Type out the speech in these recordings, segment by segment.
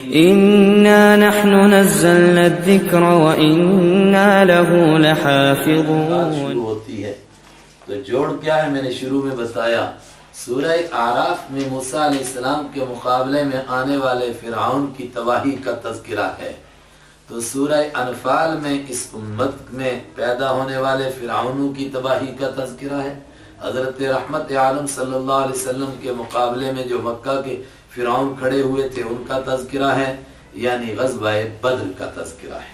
إنا نحن نزلنا الذكر وإنا له لحافظون. شروع ہوتی ہے تو جوڑ کیا ہے میں نے شروع میں بتایا. سورہ اعراف میں موسیٰ علیہ السلام کے مقابلے میں آنے والے فرعون کی تباہی کا تذکرہ ہے. تو سورہ انفال میں اس امت میں پیدا ہونے والے فرعونوں کی تباہی کا تذکرہ ہے. حضرت رحمت عالم صلی اللہ علیہ وسلم کے مقابلے میں جو مکہ کے فرعون کھڑے ہوئے تھے ان کا تذکرہ ہے، یعنی غزوہ بدر کا تذکرہ ہے.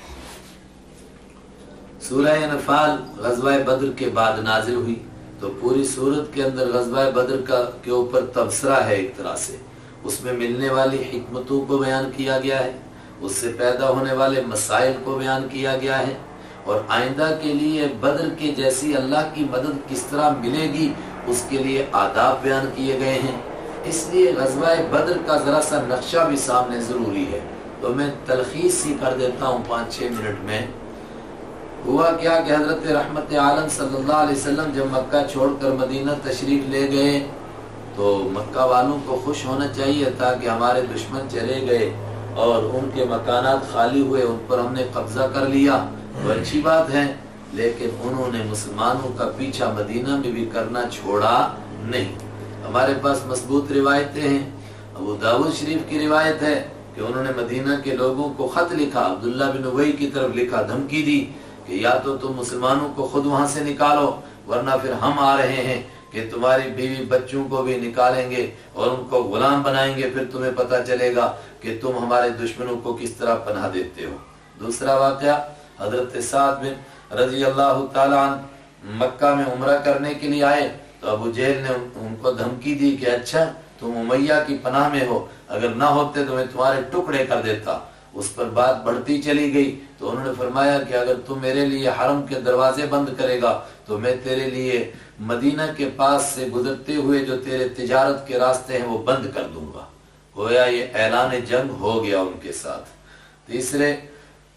سورہ انفال غزوہ بدر کے بعد نازل ہوئی تو پوری سورت کے اندر غزوہ بدر کے اوپر تبصرہ ہے. ایک طرح سے اس میں ملنے والی حکمتوں کو بیان کیا گیا ہے، اس سے پیدا ہونے والے مسائل کو بیان کیا گیا ہے، اور آئندہ کے لیے بدر کے جیسی اللہ کی مدد کس طرح ملے گی اس کے لیے آداب بیان کیے گئے ہیں. اس لیے غزوہ بدر کا ذرا سا نقشہ بھی سامنے ضروری ہے. تو میں تلخیص سی کر دیتا ہوں 5-6 منٹ میں. ہوا کیا کہ حضرت رحمت عالم صلی اللہ علیہ وسلم جب مکہ چھوڑ کر مدینہ تشریف لے گئے تو مکہ والوں کو خوش ہونا چاہیے تھا کہ ہمارے دشمن چلے گئے اور ان کے مکانات خالی ہوئے، ان پر ہم نے قبضہ کر لیا، تو اچھی بات ہے. لیکن انہوں نے مسلمانوں کا پیچھا مدینہ میں بھی کرنا چھوڑا نہیں. ہمارے پاس مضبوط روایتیں ہیں. ابو داؤد شریف کی روایت ہے کہ انہوں نے مدینہ کے لوگوں کو خط لکھا، عبداللہ بن ابی کی طرف لکھا، دھمکی دی کہ یا تو تم مسلمانوں کو خود وہاں سے نکالو ورنہ پھر ہم آ رہے ہیں کہ تمہاری بیوی بچوں کو بھی نکالیں گے اور ان کو غلام بنائیں گے، پھر تمہیں پتہ چلے گا کہ تم ہمارے دشمنوں کو کس طرح پناہ دیتے ہو. دوسرا واقعہ، حضرت سعد بن رضی اللہ تعالیٰ عنہ مکہ میں عمرہ کرنے کے لیے آئے تو ابو جہل نے ان کو دھمکی دی کہ اچھا تم امیہ کی پناہ میں ہو، اگر نہ ہوتے تو میں تمہارے ٹکڑے کر دیتا. اس پر بات بڑھتی چلی گئی تو انہوں نے فرمایا کہ اگر تم میرے لیے حرم کے دروازے بند کرے گا تو میں تیرے لیے مدینہ کے پاس سے گزرتے ہوئے جو تیرے تجارت کے راستے ہیں وہ بند کر دوں گا. گویا یہ اعلان جنگ ہو گیا ان کے ساتھ. تیسرے،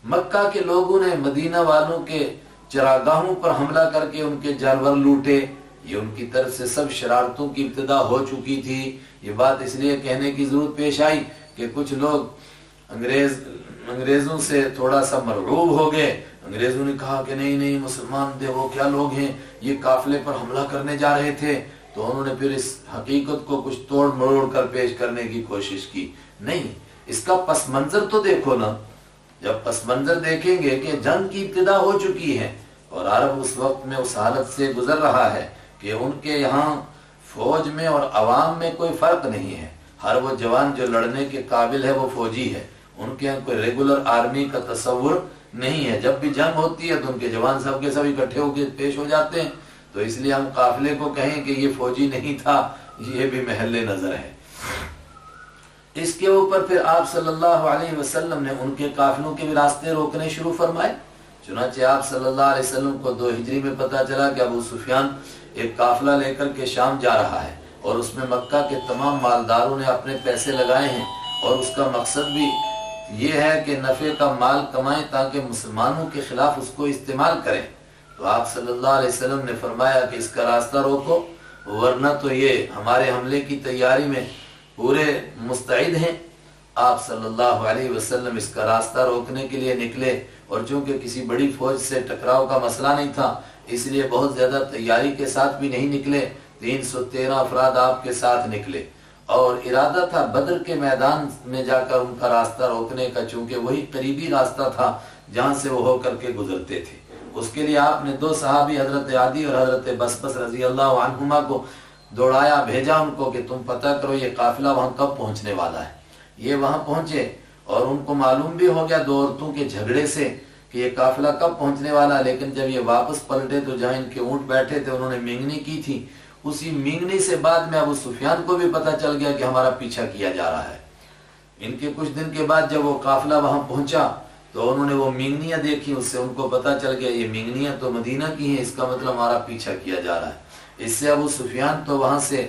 مکہ کے لوگوں نے مدینہ والوں کے چراگاہوں پر حملہ کر کے ان کے جانور لوٹے. یہ ان کی طرف سے سب شرارتوں کی ابتدا ہو چکی تھی. یہ بات اس لیے کہنے کی ضرورت پیش آئی کہ کچھ لوگ انگریزوں سے تھوڑا سا مرعوب ہو گئے. انگریزوں نے کہا کہ نہیں مسلمان دیکھو کیا لوگ ہیں، یہ قافلے پر حملہ کرنے جا رہے تھے. تو انہوں نے پھر اس حقیقت کو کچھ توڑ مروڑ کر پیش کرنے کی کوشش کی. نہیں، اس کا پس منظر تو دیکھو نا. جب پس منظر دیکھیں گے کہ جنگ کی ابتدا ہو چکی ہے اور عرب اس وقت میں اس حالت سے گزر رہا ہے کہ ان کے یہاں فوج میں اور عوام میں کوئی فرق نہیں ہے. ہر وہ جوان جو لڑنے کے قابل ہے وہ فوجی ہے. ان کے یہاں کوئی ریگولر آرمی کا تصور نہیں ہے. جب بھی جنگ ہوتی ہے تو ان کے جوان سب کے سب اکٹھے ہو کے پیش ہو جاتے ہیں. تو اس لیے ہم قافلے کو کہیں کہ یہ فوجی نہیں تھا، یہ بھی محل نظر ہے. اس کے اوپر پھر آپ صلی اللہ علیہ وسلم نے ان کے قافلوں کے بھی راستے روکنے شروع فرمائے. چنانچہ آپ صلی اللہ علیہ وسلم کو 2 ہجری میں پتہ چلا کہ ابو سفیان ایک قافلہ لے کر کے شام جا رہا ہے اور اس میں مکہ کے تمام مالداروں نے اپنے پیسے لگائے ہیں اور اس کا مقصد بھی یہ ہے کہ نفع کا مال کمائیں تاکہ مسلمانوں کے خلاف اس کو استعمال کریں. تو آپ صلی اللہ علیہ وسلم نے فرمایا کہ اس کا راستہ روکو ورنہ تو یہ ہمارے حملے کی تیاری میں پورے مستعد ہیں. آپ صلی اللہ علیہ وسلم اس کا راستہ روکنے کے لیے نکلے اور چونکہ کسی بڑی فوج سے ٹکراؤ کا مسئلہ نہیں تھا اس لیے بہت زیادہ تیاری کے ساتھ بھی نہیں نکلے. 313 افراد آپ کے ساتھ نکلے اور ارادہ تھا بدر کے میدان میں جا کر ان کا راستہ روکنے کا، چونکہ وہی قریبی راستہ تھا جہاں سے وہ ہو کر کے گزرتے تھے. اس کے لیے آپ نے 2 صحابی حضرت عادی اور حضرت بسبس رضی اللہ عنہما کو دوڑایا، بھیجا ان کو کہ تم پتہ کرو یہ قافلہ وہاں کب پہنچنے والا ہے. یہ وہاں پہنچے اور ان کو معلوم بھی ہو گیا 2 عورتوں کے جھگڑے سے کہ یہ قافلہ کب پہنچنے والا ہے. لیکن جب یہ واپس پلٹے تو جہاں ان کے اونٹ بیٹھے تھے انہوں نے مینگنی کی تھی. اسی مینگنی سے بعد میں ابو سفیان کو بھی پتہ چل گیا کہ ہمارا پیچھا کیا جا رہا ہے. ان کے کچھ دن کے بعد جب وہ قافلہ وہاں پہنچا تو انہوں نے وہ مینگنیاں دیکھی، اس سے ان کو پتہ چل گیا یہ مینگنیاں تو مدینہ کی ہیں، اس کا مطلب ہمارا پیچھا کیا جا رہا ہے. اس سے ابو سفیان تو وہاں سے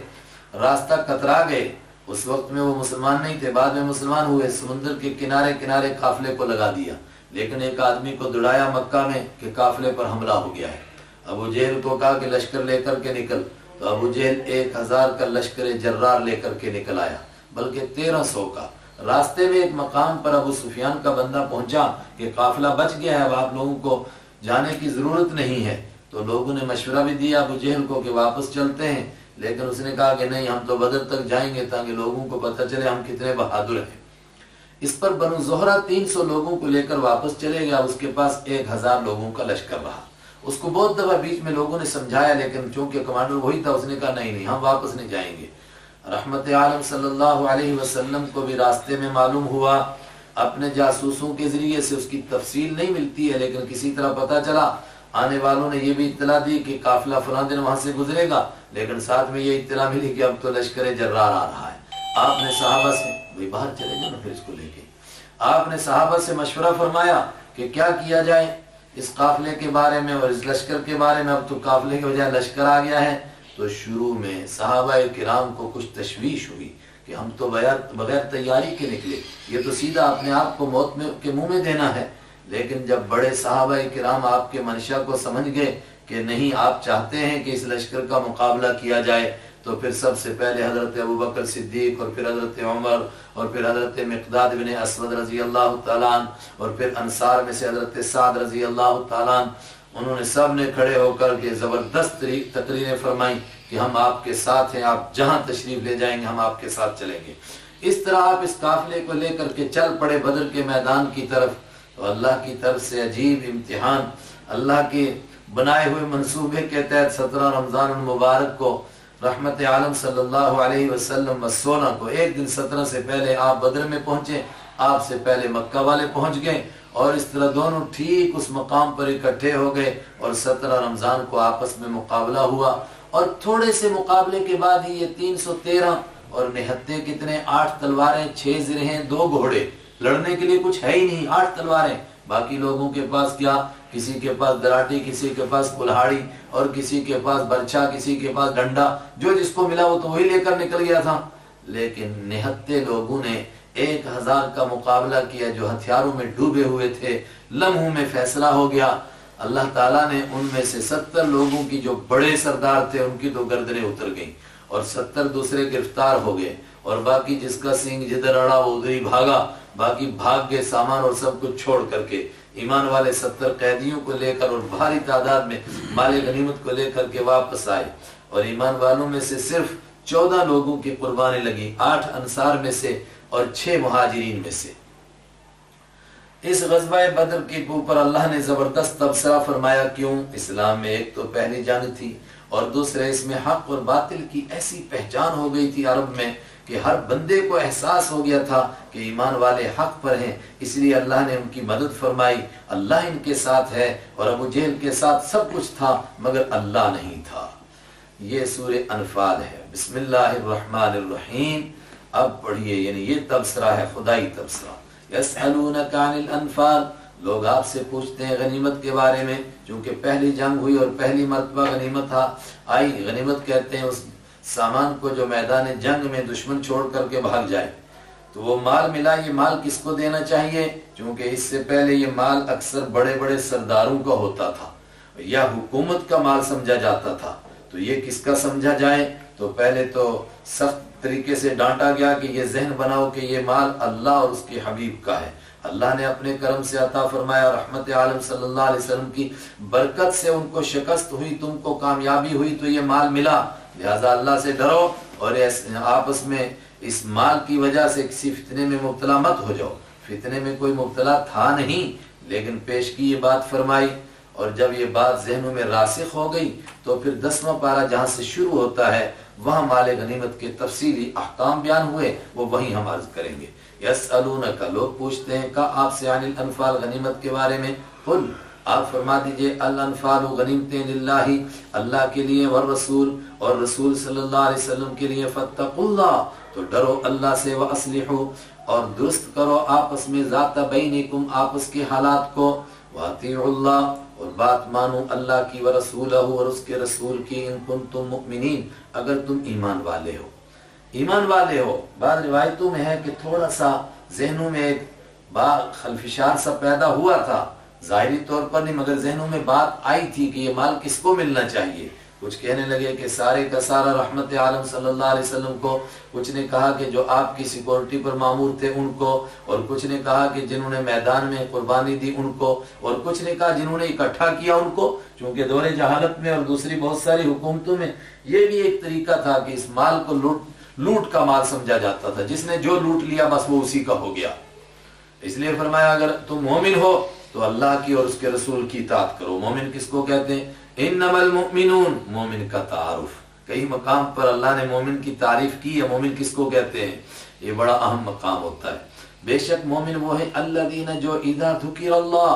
راستہ کترا گئے. اس وقت میں وہ مسلمان نہیں تھے، بعد میں مسلمان ہوئے. سمندر کے کنارے کنارے قافلے کو لگا دیا، لیکن ایک آدمی کو دوڑایا مکہ میں کہ قافلے پر حملہ ہو گیا ہے. ابو جہل کو کہا کہ لشکر لے کر کے نکل، تو ابو جہل 1000 کا لشکر جرار لے کر کے نکل آیا، بلکہ 1300 کا. راستے میں ایک مقام پر ابو سفیان کا بندہ پہنچا کہ قافلہ بچ گیا ہے، اب آپ لوگوں کو جانے کی ضرورت نہیں ہے۔ تو لوگوں نے مشورہ بھی دیا ابو جہل کو کہ واپس چلتے ہیں، لیکن اس نے کہا کہ نہیں، ہم تو بدر تک جائیں گے تاکہ لوگوں کو پتہ چلے ہم کتنے بہادر ہیں۔ اس پر بنو زہرہ 300 لوگوں کو لے کر واپس چلے گیا، اس کے پاس 1000 لوگوں کا لشکر رہا۔ اس کو بہت دفعہ بیچ میں لوگوں نے سمجھایا، لیکن چونکہ کمانڈر وہی تھا، اس نے کہا نہیں ہم واپس نہیں جائیں گے۔ رحمت عالم صلی اللہ علیہ وسلم کو بھی راستے میں معلوم ہوا، اپنے جاسوسوں کے ذریعے سے، اس کی تفصیل نہیں ملتی ہے لیکن کسی طرح پتہ چلا، آنے والوں نے یہ بھی اطلاع دی کہ قافلہ فلاں دن وہاں سے گزرے گا، لیکن ساتھ میں یہ اطلاع ملی کہ اب تو لشکر جرار آ رہا ہے۔ آپ نے صحابہ سے باہر چلے جاؤ نا پھر اس کو لے کے، آپ نے صحابہ سے مشورہ فرمایا کہ کیا کیا جائے اس قافلے کے بارے میں اور اس لشکر کے بارے میں۔ اب تو قافلے کے بجائے لشکر آ گیا ہے۔ تو شروع میں صحابہ کرام کو کچھ تشویش ہوئی کہ ہم تو بغیر تیاری کے نکلے، یہ تو سیدھا اپنے آپ کو موت کے منہ میں دینا ہے۔ لیکن جب بڑے صحابہ کرام آپ کے منشا کو سمجھ گئے کہ نہیں، آپ چاہتے ہیں کہ اس لشکر کا مقابلہ کیا جائے، تو پھر سب سے پہلے حضرت ابوبکر صدیق اور پھر حضرت عمر اور پھر حضرت مقداد بن اسود رضی اللہ تعالیٰ عنہ اور پھر انصار میں سے حضرت سعد رضی اللہ تعالیٰ عنہ، انہوں نے سب نے کھڑے ہو کر کے زبردست تقریریں فرمائیں کہ ہم آپ کے ساتھ ہیں، آپ جہاں تشریف لے جائیں گے ہم آپ کے ساتھ چلیں گے۔ اس طرح آپ اس قافلے کو لے کر کے چل پڑے بدر کے میدان کی طرف۔ تو اللہ کی طرف سے عجیب امتحان، اللہ کے بنائے ہوئے منصوبے کے تحت 17 رمضان المبارک کو رحمت عالم صلی اللہ علیہ وسلم 16 کو، ایک دن 17 سے پہلے آپ بدر میں پہنچے، آپ سے پہلے مکہ والے پہنچ گئے، اور اس طرح دونوں ٹھیک اس مقام پر اکٹھے ہو گئے، اور 17 رمضان کو آپس میں مقابلہ ہوا۔ اور تھوڑے سے مقابلے کے بعد ہی یہ 313 اور نہتے کتنے، 8 تلواریں، 6 زرہیں، 2 گھوڑے، لڑنے کے لیے کچھ ہے ہی نہیں، 8 تلواریں۔ باقی لوگوں کے پاس کیا، کسی کے پاس دراٹی، کسی کے پاس کلہاڑی، اور کسی کے پاس برچھا، کسی کے پاس ڈنڈا، جو جس کو ملا وہ تو وہی لے کر نکل گیا تھا۔ لیکن نہتے لوگوں نے 1000 کا مقابلہ کیا جو ہتھیاروں میں ڈوبے ہوئے تھے۔ لمحوں میں فیصلہ ہو گیا، اللہ تعالیٰ نے ان میں سے 70 لوگوں کی جو بڑے سردار تھے ان کی تو گردنیں اتر گئیں، اور 70 دوسرے گرفتار ہو گئے، اور باقی جس کا سینگ جدھر اڑا وہ ادھر ہی بھاگا، باقی بھاگ گئے سامان اور سب کچھ چھوڑ کر کے۔ ایمان والے 70 قیدیوں کو لے کر اور بھاری تعداد میں مال غنیمت کو لے کر کے واپس آئے، اور ایمان والوں میں سے صرف 14 لوگوں کی قربانی لگی، 8 انصار میں سے اور 6 مہاجرین میں سے۔ اس غزوہ بدر کے اوپر اللہ نے زبردست تبصرہ فرمایا۔ کیوں؟ اسلام میں ایک تو پہلی جنگ تھی، اور دوسرے اس میں حق اور باطل کی ایسی پہچان ہو گئی تھی عرب میں کہ ہر بندے کو احساس ہو گیا تھا کہ ایمان والے حق پر ہیں، اس لیے اللہ نے ان کی مدد فرمائی۔ اللہ ان کے ساتھ ہے، اور ابو جہل کے ساتھ سب کچھ تھا مگر اللہ نہیں تھا۔ یہ سورہ انفال ہے۔ بسم اللہ الرحمن الرحیم۔ اب پڑھیے، یعنی یہ تبصرہ ہے، خدائی تبصرہ۔ یسألونک عن الانفال، لوگ آپ سے پوچھتے ہیں غنیمت کے بارے میں، چونکہ پہلی جنگ ہوئی اور پہلی مرتبہ غنیمت آئی۔ غنیمت کہتے ہیں اس سامان کو جو میدان جنگ میں دشمن چھوڑ کر کے بھاگ جائے۔ تو وہ مال ملا، یہ مال کس کو دینا چاہیے؟ چونکہ اس سے پہلے یہ مال اکثر بڑے بڑے سرداروں کا ہوتا تھا یا حکومت کا مال سمجھا جاتا تھا، تو یہ کس کا سمجھا جائے؟ تو پہلے تو سخت طریقے سے ڈانٹا گیا کہ یہ ذہن بناؤ کہ یہ مال اللہ اور اس کے حبیب کا ہے۔ اللہ نے اپنے کرم سے عطا فرمایا، رحمت عالم صلی اللہ علیہ وسلم کی برکت سے ان کو شکست ہوئی، تم کو کامیابی ہوئی، تو یہ مال ملا، لہذا اللہ سے ڈرو اور آپس میں اس مال کی وجہ سے کسی فتنے میں مبتلا مت ہو جاؤ۔ فتنے میں کوئی مبتلا تھا نہیں، لیکن پیش کی یہ بات فرمائی، اور جب یہ بات ذہنوں میں راسخ ہو گئی تو پھر 10واں پارہ جہاں سے شروع ہوتا ہے وہاں مال غنیمت کے تفصیلی احکام بیان ہوئے، وہ وہیں ہم عرض کریں گے۔ یسألونک، لوگ پوچھتے ہیں کا آپ سے عن الانفال، غنیمت کے بارے میں۔ قل، آپ فرما دیجئے، الانفال، غنیمتیں للہ، اللہ کے لیے، والرسول، اور رسول صلی اللہ علیہ وسلم کے لیے، فاتقوا اللہ، تو ڈرو اللہ سے، واصلحوا، اور درست کرو آپس میں، ذات بینکم، آپس کے حالات کو، واطیعوا اللہ، اور بات مانو اللہ کی، ورسولہ، اور اس کے رسول کی، ان کنتم مؤمنین، اگر تم ایمان والے ہو۔ ایمان والے ہو، بعض روایتوں میں ہے کہ تھوڑا سا ذہنوں میں ایک خلفشار سا پیدا ہوا تھا، ظاہری طور پر نہیں مگر ذہنوں میں بات آئی تھی کہ یہ مال کس کو ملنا چاہیے۔ کچھ کہنے لگے کہ سارے کا سارا رحمت عالم صلی اللہ علیہ وسلم کو، کچھ نے کہا کہ جو آپ کی سیکورٹی پر مامور تھے ان کو، اور کچھ نے کہا کہ جنہوں نے میدان میں قربانی دی ان کو، اور کچھ نے کہا جنہوں نے اکٹھا کیا ان کو، چونکہ دور جہالت میں اور دوسری بہت ساری حکومتوں میں یہ بھی ایک طریقہ تھا کہ اس مال کو لوٹ کا مال سمجھا جاتا تھا، جس نے جو لوٹ لیا بس وہ اسی کا ہو گیا۔ اس لیے فرمایا اگر تم مومن ہو تو اللہ کی اور اس کے رسول کی اطاعت کرو۔ مومن کس کو کہتے ہیں؟ انما المؤمنون، مومن کا تعارف، کئی مقام پر اللہ نے مومن کی تعریف کی ہے۔ مومن کس کو کہتے ہیں؟ یہ بڑا اہم مقام ہوتا ہے۔ بے شک مومن وہ ہے الذین، جو اذا ذکر اللہ،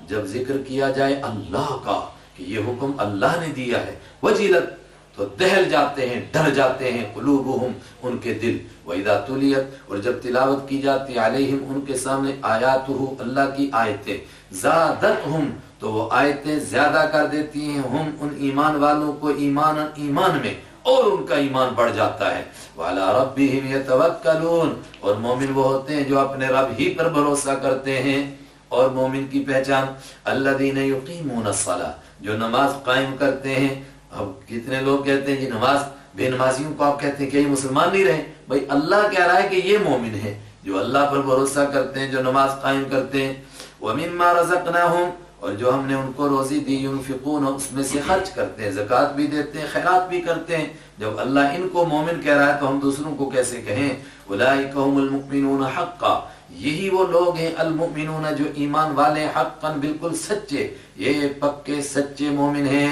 جب ذکر کیا جائے اللہ کا کہ یہ حکم اللہ نے دیا ہے، وجلت، تو دہل جاتے ہیں، ڈر جاتے ہیں، قلوبہم، ان کے دل، وَإِذَا تُلِيَتْ، اور جب تلاوت کی جاتی علیہم، ان کے سامنے آیاتہ، اللہ کی آیتیں، زادتہم، تو وہ آیتیں زیادہ کر دیتی ہیں، ہم، ان ایمان والوں کو، ایمان میں، اور ان کا ایمان بڑھ جاتا ہے۔ وَعَلَىٰ رَبِّهِمْ يَتَوَكَّلُونَ، اور مومن وہ ہوتے ہیں جو اپنے رب ہی پر بھروسہ کرتے ہیں۔ اور مومن کی پہچان الذین یقیمون الصلاۃ، جو نماز قائم کرتے ہیں۔ اب کتنے لوگ کہتے ہیں جی نماز، بے نمازیوں کو آپ کہتے ہیں کہ یہ مسلمان نہیں رہے، بھائی اللہ کہہ رہا ہے کہ یہ مومن ہے جو اللہ پر بھروسہ کرتے ہیں، جو نماز قائم کرتے ہیں۔ وَمِمَّا رَزَقْنَاهُمْ، اور جو ہم نے ان کو روزی دی، ينفقون، اس میں سے خرچ کرتے ہیں، زکوٰۃ بھی دیتے ہیں، خیرات بھی کرتے ہیں۔ جب اللہ ان کو مومن کہہ رہا ہے تو ہم دوسروں کو کیسے کہیں؟ اولئک هم المؤمنون حقا، یہی وہ لوگ ہیں المؤمنون جو ایمان والے، حقا بالکل سچے، یہ پکے سچے مومن ہیں۔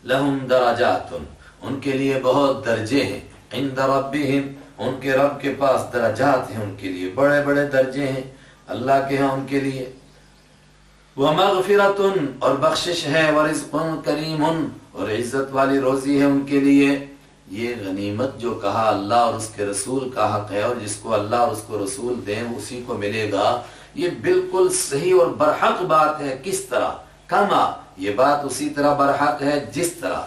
لہم درجات، ان کے لیے بہت درجے ہیں، عند ربہم، ان کے رب کے پاس درجات ہیں، ان کے لیے بڑے بڑے درجے ہیں اللہ کے ہاں ان کے لیے۔ ومغفرۃ، اور بخشش ہے، ورزق کریم، اور عزت والی روزی ہے ان کے لیے۔ یہ غنیمت جو کہا اللہ اور اس کے رسول کا حق ہے، اور جس کو اللہ اور اس کو رسول دیں اسی کو ملے گا، یہ بالکل صحیح اور برحق بات ہے۔ کس طرح؟ کما، یہ بات اسی طرح برحق ہے جس طرح،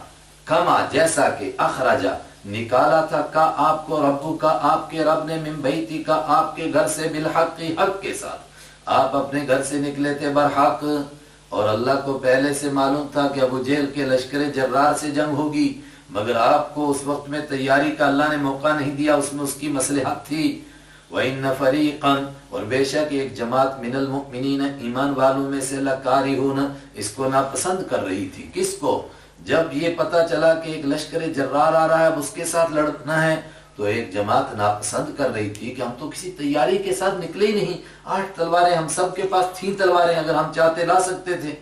کما جیسا کہ، اخرجا نکالا تھا، کا آپ کو، ربو کا آپ کے رب نے، من بیتی کا آپ کے گھر سے، بالحق حق کے ساتھ، آپ اپنے گھر سے نکلے تھے برحق، اور اللہ کو پہلے سے معلوم تھا کہ ابو جہل کے لشکر جرار سے جنگ ہوگی، مگر آپ کو اس وقت میں تیاری کا اللہ نے موقع نہیں دیا، اس میں اس کی مصلحت تھی۔ وَإِنَّ فَرِيقًا، اور بے شک ایک جماعت، من المؤمنین، ایمان والوں میں سے، لَكَارِهُونَ، اس کو ناپسند کر رہی تھی۔ کس کو؟ جب یہ پتہ چلا کہ ایک لشکر جرار آ رہا ہے، اب اس کے ساتھ لڑنا ہے، تو ایک جماعت ناپسند کر رہی تھی کہ ہم تو کسی تیاری کے ساتھ نکلے ہی نہیں، 8 تلواریں ہم سب کے پاس تھیں، تلواریں اگر ہم چاہتے لا سکتے تھے۔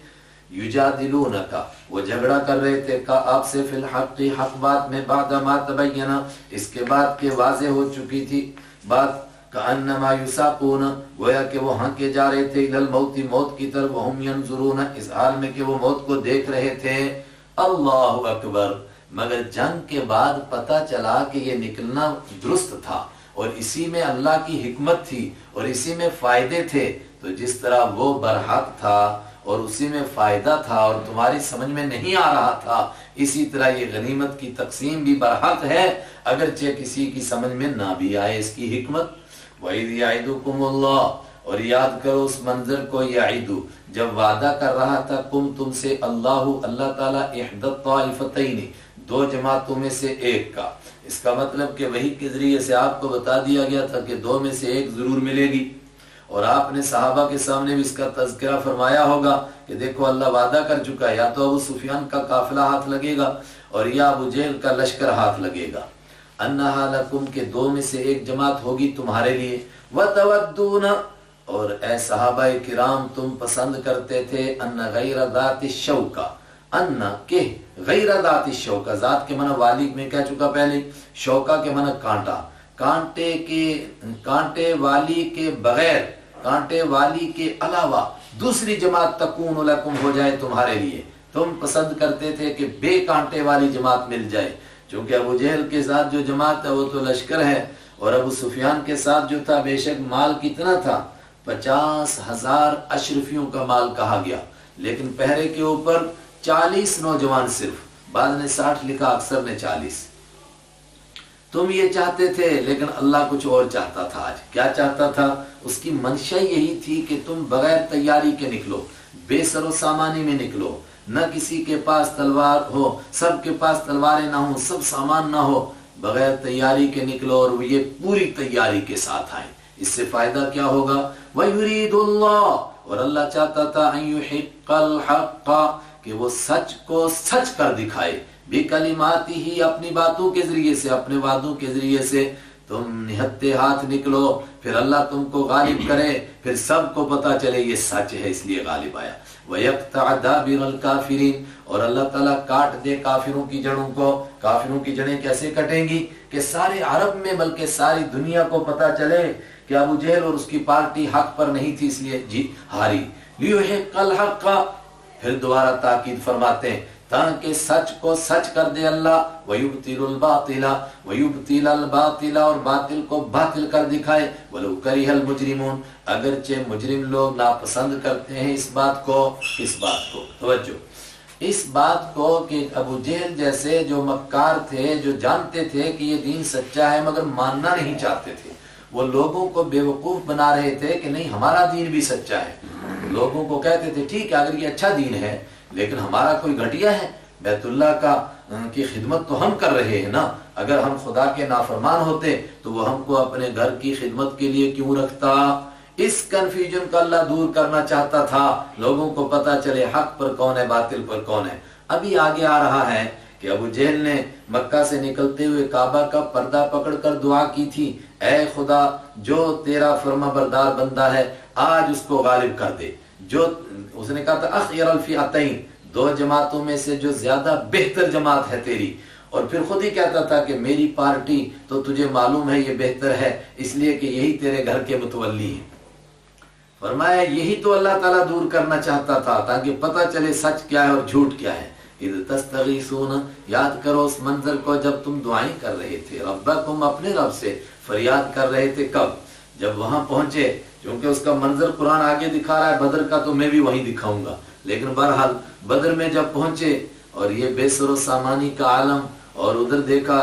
یجادلونک، وہ جھگڑا کر رہے تھے، کا آپ سے، فی الحق، حق بات میں، بعد ما تبین، اس کے بعد کہ واضح ہو چکی تھی بات، کانما یساقون، گویا کہ وہ ہانکے جا رہے تھے، الی الموت، موت کی طرف، وہم ینظرون، اس حال میں کہ وہ موت کو دیکھ رہے تھے۔ اللہ اکبر، مگر جنگ کے بعد پتہ چلا کہ یہ نکلنا درست تھا، اور اسی میں اللہ کی حکمت تھی، اور اسی میں فائدے تھے۔ تو جس طرح وہ برحق تھا اور اسی میں فائدہ تھا اور تمہاری سمجھ میں نہیں آ رہا تھا، اسی طرح یہ غنیمت کی تقسیم بھی برحق ہے، اگرچہ کسی کی سمجھ میں نہ بھی آئے اس کی حکمت۔ وَإِذْ يَعِدُكُمُ اللَّهُ، اور یاد کرو اس منظر کو، یعیدو، جب وعدہ کر رہا تھا، تم سے، اللہ تعالیٰ، احدی الطائفتین، 2 جماعتوں میں سے ایک کا۔ اس کا مطلب کہ وحی کے ذریعے سے آپ کو بتا دیا گیا تھا کہ 2 میں سے ایک ضرور ملے گی، اور آپ نے صحابہ کے سامنے بھی اس کا تذکرہ فرمایا ہوگا کہ دیکھو اللہ وعدہ کر چکا ہے، یا تو ابو سفیان کا قافلہ ہاتھ لگے گا اور یا ابو جہل کا لشکر ہاتھ لگے گا، انہا لکم، کہ 2 میں سے ایک جماعت ہوگی تمہارے لیے، وتودون، اور اے صحابہ کرام تم پسند کرتے تھے، ان غیر ذات الشوکہ، ان کہ غیر ذات الشوکہ، ذات کے معنی والی میں کہہ چکا پہلے، شوکہ کے معنی کانٹا، کانٹے والی کے بغیر، کانٹے والی کے علاوہ دوسری جماعت، تکون لکم، ہو جائے تمہارے لیے۔ تم پسند کرتے تھے کہ بے کانٹے والی جماعت مل جائے، چونکہ ابو جہل کے ساتھ جو جماعت ہے وہ تو لشکر ہے، اور ابو سفیان کے ساتھ جو تھا، بے شک مال کتنا تھا، 50,000 اشرفیوں کا مال کہا گیا، لیکن پہرے کے اوپر 40 نوجوان صرف، بعض نے 60 لکھا، اکثر نے 40۔ تم یہ چاہتے تھے، لیکن اللہ کچھ اور چاہتا تھا۔ آج کیا چاہتا تھا؟ اس کی منشا یہی تھی کہ تم بغیر تیاری کے نکلو، بے سر و سامانی میں نکلو، نہ کسی کے پاس تلوار ہو، سب کے پاس تلواریں نہ ہوں، سب سامان نہ ہو، بغیر تیاری کے نکلو اور یہ پوری تیاری کے ساتھ آئے۔ اس سے فائدہ کیا ہوگا؟ وَيُرِيدُ اللَّهُ، اور اللہ چاہتا تھا أَن يُحِقَّ الْحَقَّ، کہ وہ سچ کو سچ کر دکھائے، بِكَلِمَاتِهِ، اپنی باتوں کے ذریعے سے، اپنے وعدوں کے ذریعے سے۔ تم نہتے ہاتھ نکلو، پھر اللہ تم کو غالب کرے، پھر سب کو پتا چلے یہ سچ ہے اس لیے غالب آیا۔ وَيَقْطَعَ دَابِرَ الْكَافِرِينَ، اور اللہ تعالیٰ کاٹ دے کافروں کی جڑوں کو۔ کافروں کی جڑیں کیسے کٹیں گی؟ کہ سارے عرب میں بلکہ ساری دنیا کو پتا چلے کہ ابو جہل اور اس کی پارٹی حق پر نہیں تھی، اس لیے ہاری۔ لِيُحِقَّ الْحَقَّ، پھر دوبارہ تاکید فرماتے ہیں تاکہ سچ کو سچ کر دے اللہ، وَيُبْطِلُ الْبَاطِلَ، وَيُبْطِلَ الْبَاطِلَ، اور باطل کو باطل کر دکھائے، وَلَوْ كَرِهَ الْمُجْرِمُونَ، اگرچہ مجرم لوگ ناپسند کرتے ہیں اس بات کو۔ اس بات کو توجہ، اس بات کو کہ ابو جہل جیسے جو مکار تھے، جو جانتے تھے کہ یہ دین سچا ہے مگر ماننا نہیں چاہتے تھے، وہ لوگوں کو بیوقوف بنا رہے تھے کہ نہیں ہمارا دین بھی سچا ہے۔ لوگوں کو کہتے تھے ٹھیک ہے اگر یہ اچھا دین ہے لیکن ہمارا کوئی گھٹیا ہے، بیت اللہ کی خدمت تو ہم کر رہے ہیں نا، اگر ہم خدا کے نافرمان ہوتے تو وہ ہم کو اپنے گھر کی خدمت کے لیے کیوں رکھتا؟ اس کنفیوژن کو اللہ دور کرنا چاہتا تھا، لوگوں کو پتا چلے حق پر کون ہے، باطل پر کون ہے۔ ابھی آگے آ رہا ہے کہ ابو جہل نے مکہ سے نکلتے ہوئے کعبہ کا پردہ پکڑ کر دعا کی تھی، اے خدا جو تیرا فرما بردار بندہ ہے آج اس کو غالب کر دے۔ جو اس نے کہا تھا اخیر الفئتین، دو جماعتوں میں سے جو زیادہ بہتر جماعت ہے تیری، اور پھر خود ہی کہتا تھا کہ میری پارٹی تو تجھے معلوم ہے یہ بہتر ہے اس لیے کہ یہی تیرے گھر کے متولی ہیں۔ فرمایا یہی تو اللہ تعالیٰ دور کرنا چاہتا تھا تاکہ پتہ چلے سچ کیا ہے اور جھوٹ کیا ہے۔ اذ تستغیثون، یاد کرو اس منظر کو جب تم دعائیں کر رہے تھے، ربکم، اپنے رب سے فریاد کر رہے تھے۔ کب؟ جب وہاں پہنچے، کیونکہ اس کا منظر قرآن آگے دکھا رہا ہے، بدر کا تو میں بھی وہیں دکھاؤں گا، لیکن بہرحال بدر میں جب پہنچے اور یہ بے سر و سامانی کا عالم، اور ادھر دیکھا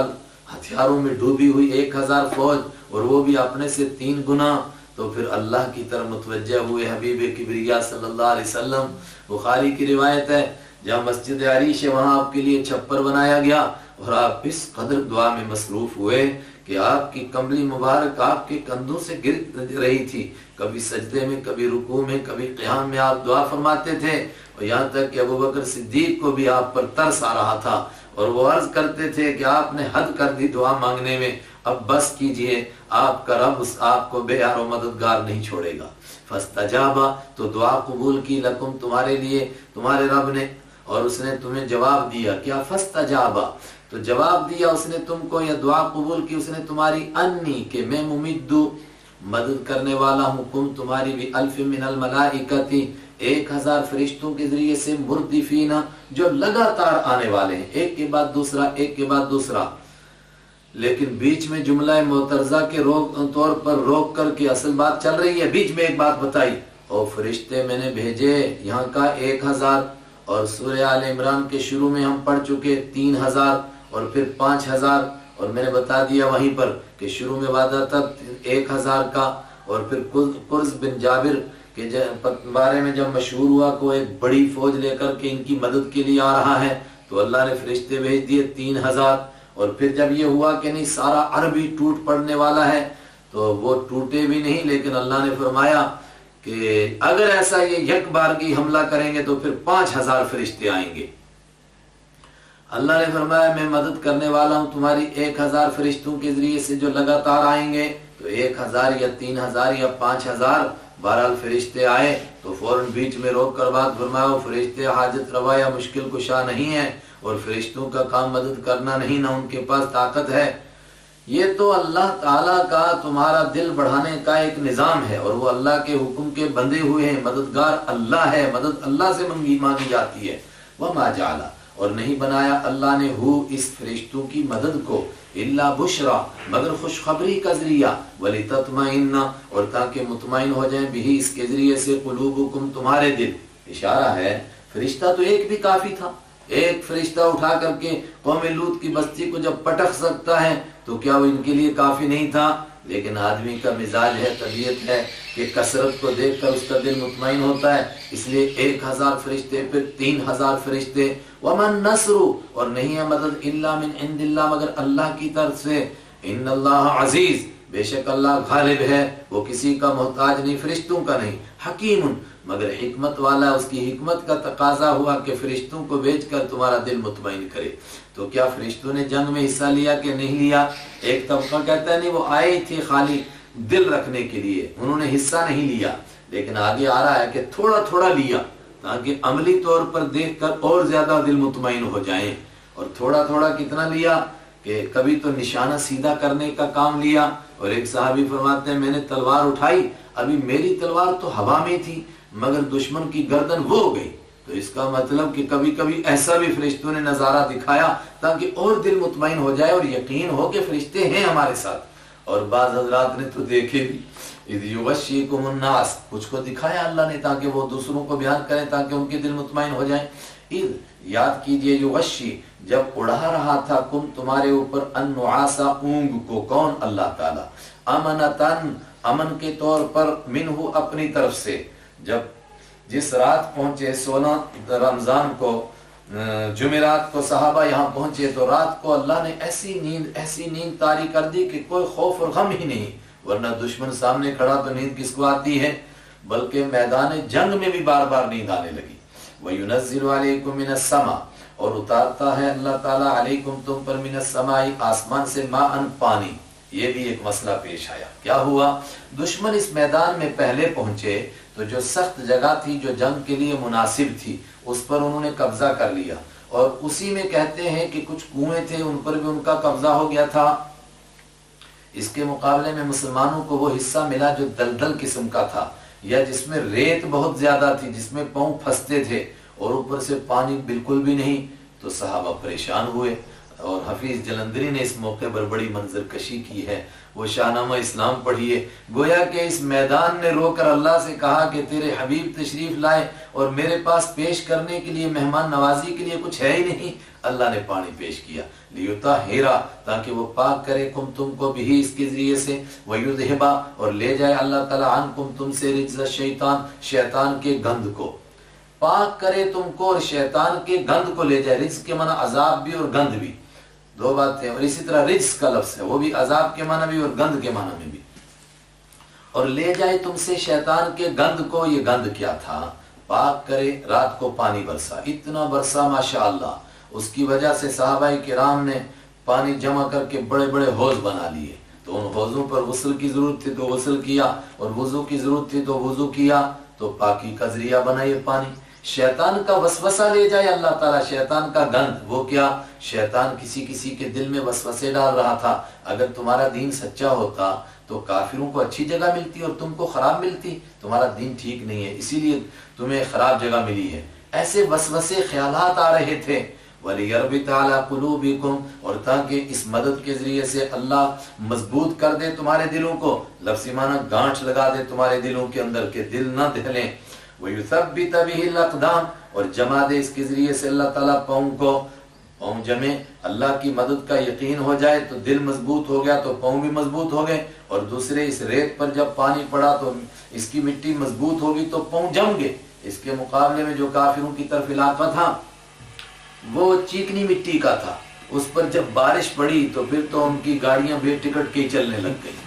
ہتھیاروں میں ڈوبی ہوئی 1000 فوج اور وہ بھی اپنے سے 3 گنا، تو پھر اللہ کی طرف متوجہ ہوئے حبیب کبریا صلی اللہ علیہ وسلم۔ بخاری کی روایت ہے جہاں مسجد عریش ہے وہاں آپ کے لیے چھپر بنایا گیا، اور آپ اس قدر دعا میں مصروف ہوئے کہ آپ کی کملی مبارک آپ کے کندھوں سے گر رہی تھی، کبھی سجدے میں، کبھی رکوع میں، کبھی قیام میں آپ دعا فرماتے تھے، اور یہاں تک کہ ابوبکر صدیق کو بھی آپ پر ترس آ رہا تھا، اور وہ عرض کرتے تھے کہ آپ نے حد کر دی دعا مانگنے میں، اب بس کیجئے، آپ کا رب آپ کو بے یار و مددگار نہیں چھوڑے گا۔ فاستجابا، تو دعا قبول کی، لکم، تمہارے لیے، تمہارے رب نے، اور اس نے تمہیں جواب دیا۔ کیا؟ فاستجابا، تو جواب دیا اس نے تم کو، یا دعا قبول کی اس نے تمہاری، انی، کہ میں ممدو، مدد کرنے والا ہوں، کم، تمہاری بھی، الف من الملائکتی، 1000 فرشتوں کے ذریعے سے، مردفین، جو لگاتار آنے والے ہیں، ایک کے بعد دوسرا، ایک کے بعد دوسرا۔ لیکن بیچ میں جملہ معترضہ کے طور پر روک کر کے اصل بات چل رہی ہے، بیچ میں ایک بات بتائی، اور فرشتے میں نے بھیجے، یہاں کا 1000، اور سورہ آل عمران کے شروع میں ہم پڑھ چکے 3000 اور پھر 5000، اور میں نے بتا دیا وہیں پر کہ شروع میں وعدہ تھا 1000 کا، اور پھر قرز بن جابر کے بارے میں جب مشہور ہوا کہ وہ ایک بڑی فوج لے کر کے ان کی مدد کے لیے آ رہا ہے، تو اللہ نے فرشتے بھیج دیے 3000، اور پھر جب یہ ہوا کہ نہیں سارا عرب ہی ٹوٹ پڑنے والا ہے، تو وہ ٹوٹے بھی نہیں، لیکن اللہ نے فرمایا کہ اگر ایسا یہ یک بارگی حملہ کریں گے تو پھر 5000 فرشتے آئیں گے۔ اللہ نے فرمایا میں مدد کرنے والا ہوں تمہاری 1000 فرشتوں کے ذریعے سے جو لگاتار آئیں گے، تو 1000 یا 3000 یا 5000، بہرحال فرشتے آئے تو فوراً بیچ میں روک کر بات فرمایا، وہ فرشتے حاجت روا یا مشکل کشا نہیں ہے، اور فرشتوں کا کام مدد کرنا نہیں، نہ ان کے پاس طاقت ہے، یہ تو اللہ تعالیٰ کا تمہارا دل بڑھانے کا ایک نظام ہے، اور وہ اللہ کے حکم کے بندے ہوئے ہیں، مددگار اللہ ہے، مدد اللہ سے مانگی جاتی ہے۔ وَمَا جَعَلَ، اور نہیں بنایا اللہ نے اس فرشتوں کی مدد کو، الا بشرا، مگر خوشخبری کا ذریعہ، وَلِتَطْمَئِنَّ، اور تاکہ مطمئن ہو جائیں بھی اس کے ذریعے سے، قلوبکم، تمہارے دل۔ اشارہ ہے فرشتہ تو ایک بھی کافی تھا، ایک فرشتہ اٹھا کر کے قوم لوط کی بستی کو جب پٹخ سکتا ہے تو کیا وہ ان کے لیے کافی نہیں تھا؟ لیکن آدمی کا مزاج ہے، طبیعت ہے کہ کثرت کو دیکھ کر اس کا دل مطمئن ہوتا ہے، اس لیے 1000 فرشتے، پھر 3000 فرشتے، ومن نصر، اور نہیں ہے مدد الا من عند اللہ، مگر اللہ کی طرف سے، ان اللہ عزیز، بے شک اللہ غالب ہے، وہ کسی کا محتاج نہیں، فرشتوں کا نہیں، حکیم، مگر حکمت والا، اس کی حکمت کا تقاضا ہوا کہ فرشتوں کو بھیج کر تمہارا دل مطمئن کرے۔ تو کیا فرشتوں نے جنگ میں حصہ لیا کہ نہیں لیا؟ ایک طبقہ کہتا ہے نہیں، وہ آئے ہی تھے خالی دل رکھنے کے لیے، انہوں نے حصہ نہیں لیا، لیکن آگے آ رہا ہے کہ تھوڑا تھوڑا لیا تاکہ عملی طور پر دیکھ کر اور زیادہ دل مطمئن ہو جائیں۔ اور تھوڑا تھوڑا کتنا لیا کہ کبھی تو نشانہ سیدھا کرنے کا کام لیا، اور ایک صحابی فرماتے ہیں میں نے تلوار اٹھائی، ابھی میری تلوار تو ہوا میں تھی مگر دشمن کی گردن وہ ہو گئی۔ تو اس کا مطلب کہ کبھی کبھی ایسا بھی فرشتوں نے نظارہ دکھایا تاکہ اور دل مطمئن ہو جائے اور یقین ہو کہ فرشتے ہیں ہمارے ساتھ۔ اور بعض حضرات نے تو دیکھے بھی، اذ یغشیکم الناس، کچھ کو دکھایا اللہ نے تاکہ وہ دوسروں کو بیان کریں تاکہ ان کے دل مطمئن ہو جائیں۔ اذ، یاد کیجئے، یغشی، جب اڑا رہا تھا کم تمہارے اوپر، النعاس، اونگ کو، کون؟ اللہ تعالی، امنتن، امن کے طور پر، منہ، اپنی طرف سے۔ جب جس رات پہنچے 16 رمضان کو، جمعرات کو صحابہ یہاں پہنچے، تو رات کو اللہ نے ایسی نیند طاری کر دی کہ کوئی خوف اور غم ہی نہیں، ورنہ دشمن سامنے کھڑا تو نیند کس کو آتی ہے؟ بلکہ میدان جنگ میں بھی بار بار نیند آنے لگی۔ وَيُنَزِّلُ عَلَيْكُم مِّنَ السَّمَاءِ، اور اتارتا ہے اللہ تعالیٰ، علیکم، تم پر، من السماء، آسمان سے، ماءً، پانی۔ یہ بھی ایک مسئلہ پیش آیا، کیا ہوا؟ دشمن اس میدان میں پہلے پہنچے تو جو سخت جگہ تھی، جو جنگ کے لیے مناسب تھی، اس پر انہوں نے قبضہ کر لیا، اور اسی میں کہتے ہیں کہ کچھ کنویں تھے، ان پر بھی ان کا قبضہ ہو گیا تھا۔ اس کے مقابلے میں مسلمانوں کو وہ حصہ ملا جو دلدل قسم کا تھا، یا جس میں ریت بہت زیادہ تھی، جس میں پاؤں پھنستے تھے، اور اوپر سے پانی بالکل بھی نہیں۔ تو صحابہ پریشان ہوئے، اور حفیظ جلندری نے اس موقع پر بڑی منظر کشی کی ہے، وہ شاہنامہ اسلام پڑھیے، گویا کہ اس میدان نے رو کر اللہ سے کہا کہ تیرے حبیب تشریف لائے اور میرے پاس پیش کرنے کے لیے، مہمان نوازی کے لیے کچھ ہے ہی نہیں۔ اللہ نے پانی پیش کیا، لیطہرا، تاکہ وہ پاک کرے، کم، تم کو بھی، اس کے ذریعے سے، ویذھبا، اور لے جائے اللہ تعالیٰ، عنکم، تم سے، رجز الشیطان، شیطان کے گند کو، پاک کرے تم کو اور شیطان کے گند کو لے جائے۔ رجز کے معنی عذاب بھی اور گند بھی، دو باتیں، اور اسی طرح رجز کا لفظ ہے، وہ بھی عذاب کے معنی بھی اور گند کے معنی میں بھی، اور لے جائے تم سے شیطان کے گند کو۔ یہ گند کیا تھا؟ پاک کرے، رات کو پانی برسا، اتنا برسا ماشاءاللہ، اس کی وجہ سے صحابہ کرام نے پانی جمع کر کے بڑے بڑے حوض بنا لیے، تو ان حوضوں پر غسل کی ضرورت تھی تو غسل کیا، اور وضو کی ضرورت تھی تو وضو کیا، تو پاکی کا ذریعہ بنا یہ پانی۔ شیطان کا وسوسہ لے جائے اللہ تعالیٰ، شیطان کا گند، وہ کیا؟ شیطان کسی کے دل میں وسوسے ڈال رہا تھا، اگر تمہارا دین سچا ہوتا تو کافروں کو اچھی جگہ ملتی اور تم کو خراب ملتی، تمہارا دین ٹھیک نہیں ہے، اسی لیے تمہیں خراب جگہ ملی ہے، ایسے وسوسے خیالات آ رہے تھے۔ وَلِيَرْبِطَ عَلَىٰ قُلُوبِكُمْ، اور تاکہ اس مدد کے ذریعے سے اللہ مضبوط کر دے تمہارے دلوں کو، لفظی معنی گانٹھ لگا دے تمہارے دلوں کے اندر کہ دل نہ دہلیں۔ وَيُثَبِّتَ بِهِ الْأَقْدَامَ، اور جمع دے اس کے ذریعے سے اللہ تعالیٰ پاؤں کو، پاؤں جمے، اللہ کی مدد کا یقین ہو جائے تو دل مضبوط ہو گیا تو پاؤں بھی مضبوط ہو گئے، اور دوسرے اس ریت پر جب پانی پڑا تو اس کی مٹی مضبوط ہوگی تو پاؤں جم گئے۔ اس کے مقابلے میں جو کافروں کی طرف علاقہ تھا وہ چیکنی مٹی کا تھا، اس پر جب بارش پڑی تو پھر تو ان کی گاڑیاں بے ٹکٹ کے چلنے لگ گئی۔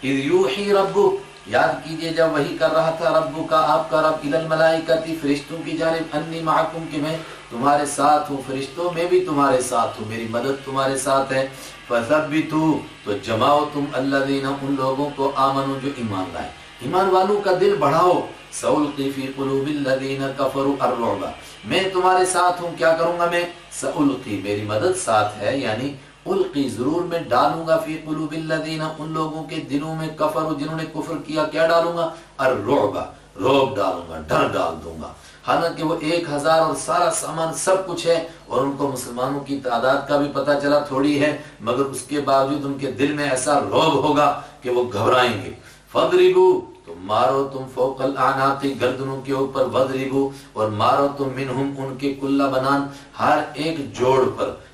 اذ یوحی ربک، یاد کیجئے جب وحی کر رہا تھا رب کا، آپ کا رب، الی الملائکۃ، فرشتوں کی جانب، انی معکم، کہ میں تمہارے ساتھ ہوں، فرشتوں میں بھی تمہارے ساتھ ہوں، میری مدد تمہارے ساتھ ہے۔ فثبتوا، تو جماؤ تم، الذین، ان لوگوں کو، آمنوا، جو ایمان لائے، ایمان والوں کا دل بڑھاؤ۔ سألقی فی قلوب الذین کفروا الرعب، میں تمہارے ساتھ ہوں، کیا کروں گا میں؟ سألقی، میری مدد ساتھ ہے، یعنی القی، ضرور میں ڈالوں گا، فی قلوب الذین، ان لوگوں کے دلوں میں، کفروا، جنہوں نے کفر کیا، کیا ڈالوں گا؟ الرعب، رعب ڈالوں گا، ڈر ڈال دوں گا۔ حالانکہ وہ 1000 اور سارا سامان سب کچھ ہے، اور ان کو مسلمانوں کی تعداد کا بھی پتہ چلا تھوڑی ہے، مگر اس کے باوجود ان کے دل میں ایسا رعب ہوگا کہ وہ گھبرائیں گے۔ فَاضْرِبُوا، تو مارو تم، فوق الاعناق، گردنوں کے اوپر، وَاضْرِبُوا، اور مارو تم، منہم، ان کے، کل بنان، ہر ایک جوڑ پر،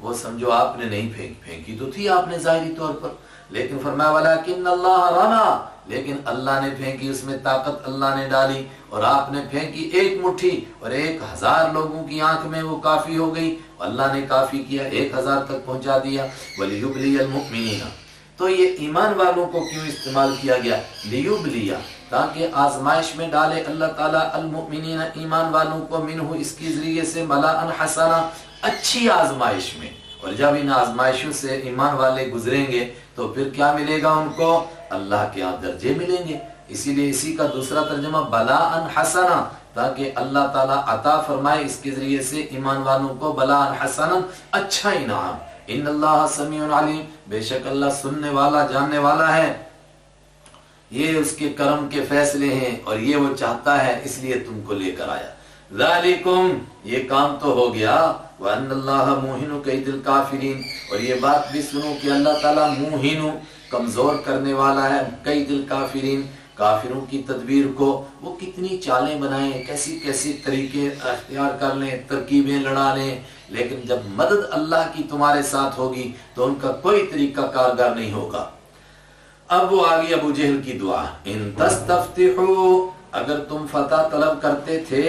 وہ سمجھو آپ نے نہیں پھینکی تو تھی آپ نے ظاہری طور پر، لیکن فرمایا ولکن اللہ رما، لیکن اللہ نے پھینکی، اس میں طاقت اللہ نے ڈالی، اور آپ نے پھینکی ایک مٹھی اور 1000 لوگوں کی آنکھ میں وہ کافی ہو گئی، اللہ نے کافی کیا، 1000 تک پہنچا دیا۔ وَلِيُبْلِيَ الْمُؤْمِنِينَ، تو یہ ایمان والوں کو کیوں استعمال کیا گیا؟ لیبلیا، تاکہ آزمائش میں ڈالے اللہ تعالیٰ المؤمنین، ایمان والوں کو، منہ، اس کے ذریعے سے، بلاء حسنہ، اچھی آزمائش میں۔ اور جب ان آزمائشوں سے ایمان والے گزریں گے تو پھر کیا ملے گا ان کو؟ اللہ کے ہاں درجے ملیں گے۔ اسی لیے اسی کا دوسرا ترجمہ بلاء حسنہ، تاکہ اللہ تعالیٰ عطا فرمائے اس کے ذریعے سے ایمان والوں کو بلاء حسنہ، اچھا انعام۔ ان اللہ سمیع علیم، بے شک اللہ سننے والا، جاننے والا ہے، یہ اس کے کرم کے فیصلے ہیں اور یہ وہ چاہتا ہے، اس لیے تم کو لے کر آیا۔ ذالکم، یہ کام تو ہو گیا، وَأَنَّ اللَّهَ مُوهِنُ كَيْدِ الْكَافِرِينَ، اور یہ بات بھی سنو کہ اللہ تعالیٰ موہن، کمزور کرنے والا ہے، قید الکافرین، کافروں کی تدبیر کو، وہ کتنی چالیں بنائیں، کیسی کیسی طریقے اختیار کر لیں، ترکیبیں لڑا لیں، لیکن جب مدد اللہ کی تمہارے ساتھ ہوگی تو ان کا کوئی طریقہ کارگر نہیں ہوگا۔ اب وہ آگئی ابو جہل کی دعا، ان تستفتحوا، اگر تم فتح طلب کرتے تھے،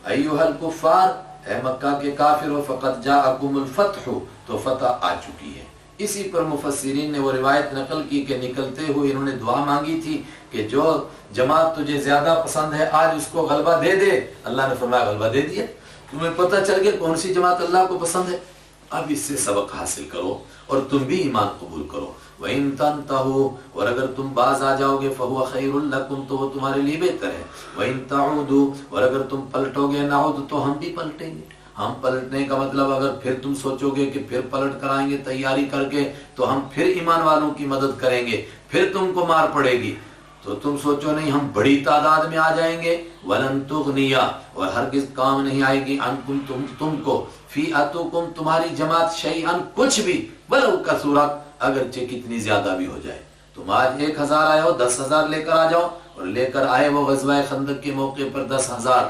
ایھا الکفار، اے مکہ کے کافرو، فقد جاءکم الفتح، تو فتح آ چکی ہے۔ اسی پر مفسرین نے وہ روایت نقل کی کہ نکلتے ہوئے انہوں نے دعا مانگی تھی کہ جو جماعت تجھے زیادہ پسند ہے آج اس کو غلبہ دے دے، اللہ نے فرمایا غلبہ دے دیا، تمہیں پتہ چل گیا کون سی جماعت اللہ کو پسند ہے، اب اس سے سبق حاصل کرو اور تم بھی ایمان قبول کرو۔ وَإِن تَنْتَهُوا، اور اگر تم باز آ جاؤ گے، فَهُوَ خَيْرٌ لَكُمْ، تو وہ تمہارے لیے بہتر ہے۔ وَإِن تَعُودُوا، اور اگر تم پلٹو گے، نَعُودُ، تو ہم بھی پلٹیں گے۔ ہم پلٹنے کا مطلب اگر پھر تم سوچو گے کہ پھر پلٹ کر آئیں گے تیاری کر کے تو ہم پھر ایمان والوں کی مدد کریں گے، پھر تم کو مار پڑے گی، تو تم سوچو نہیں ہم بڑی تعداد میں آ جائیں گے۔ وَلَن تُغْنِيَ، اور ہرگز کام نہیں آئے گی، عَنْكُمْ، تم کو، فِئَتُكُمْ، تمہاری جماعت، شَيْئًا، کچھ بھی، وَلَوْ كَثُرَتْ، اگرچہ کتنی زیادہ بھی ہو جائے۔ تم آج 1000 آئے ہو، 10,000 لے کر آ جاؤ، اور لے کر آئے وہ غزوہ خندق کے موقع پر 10,000،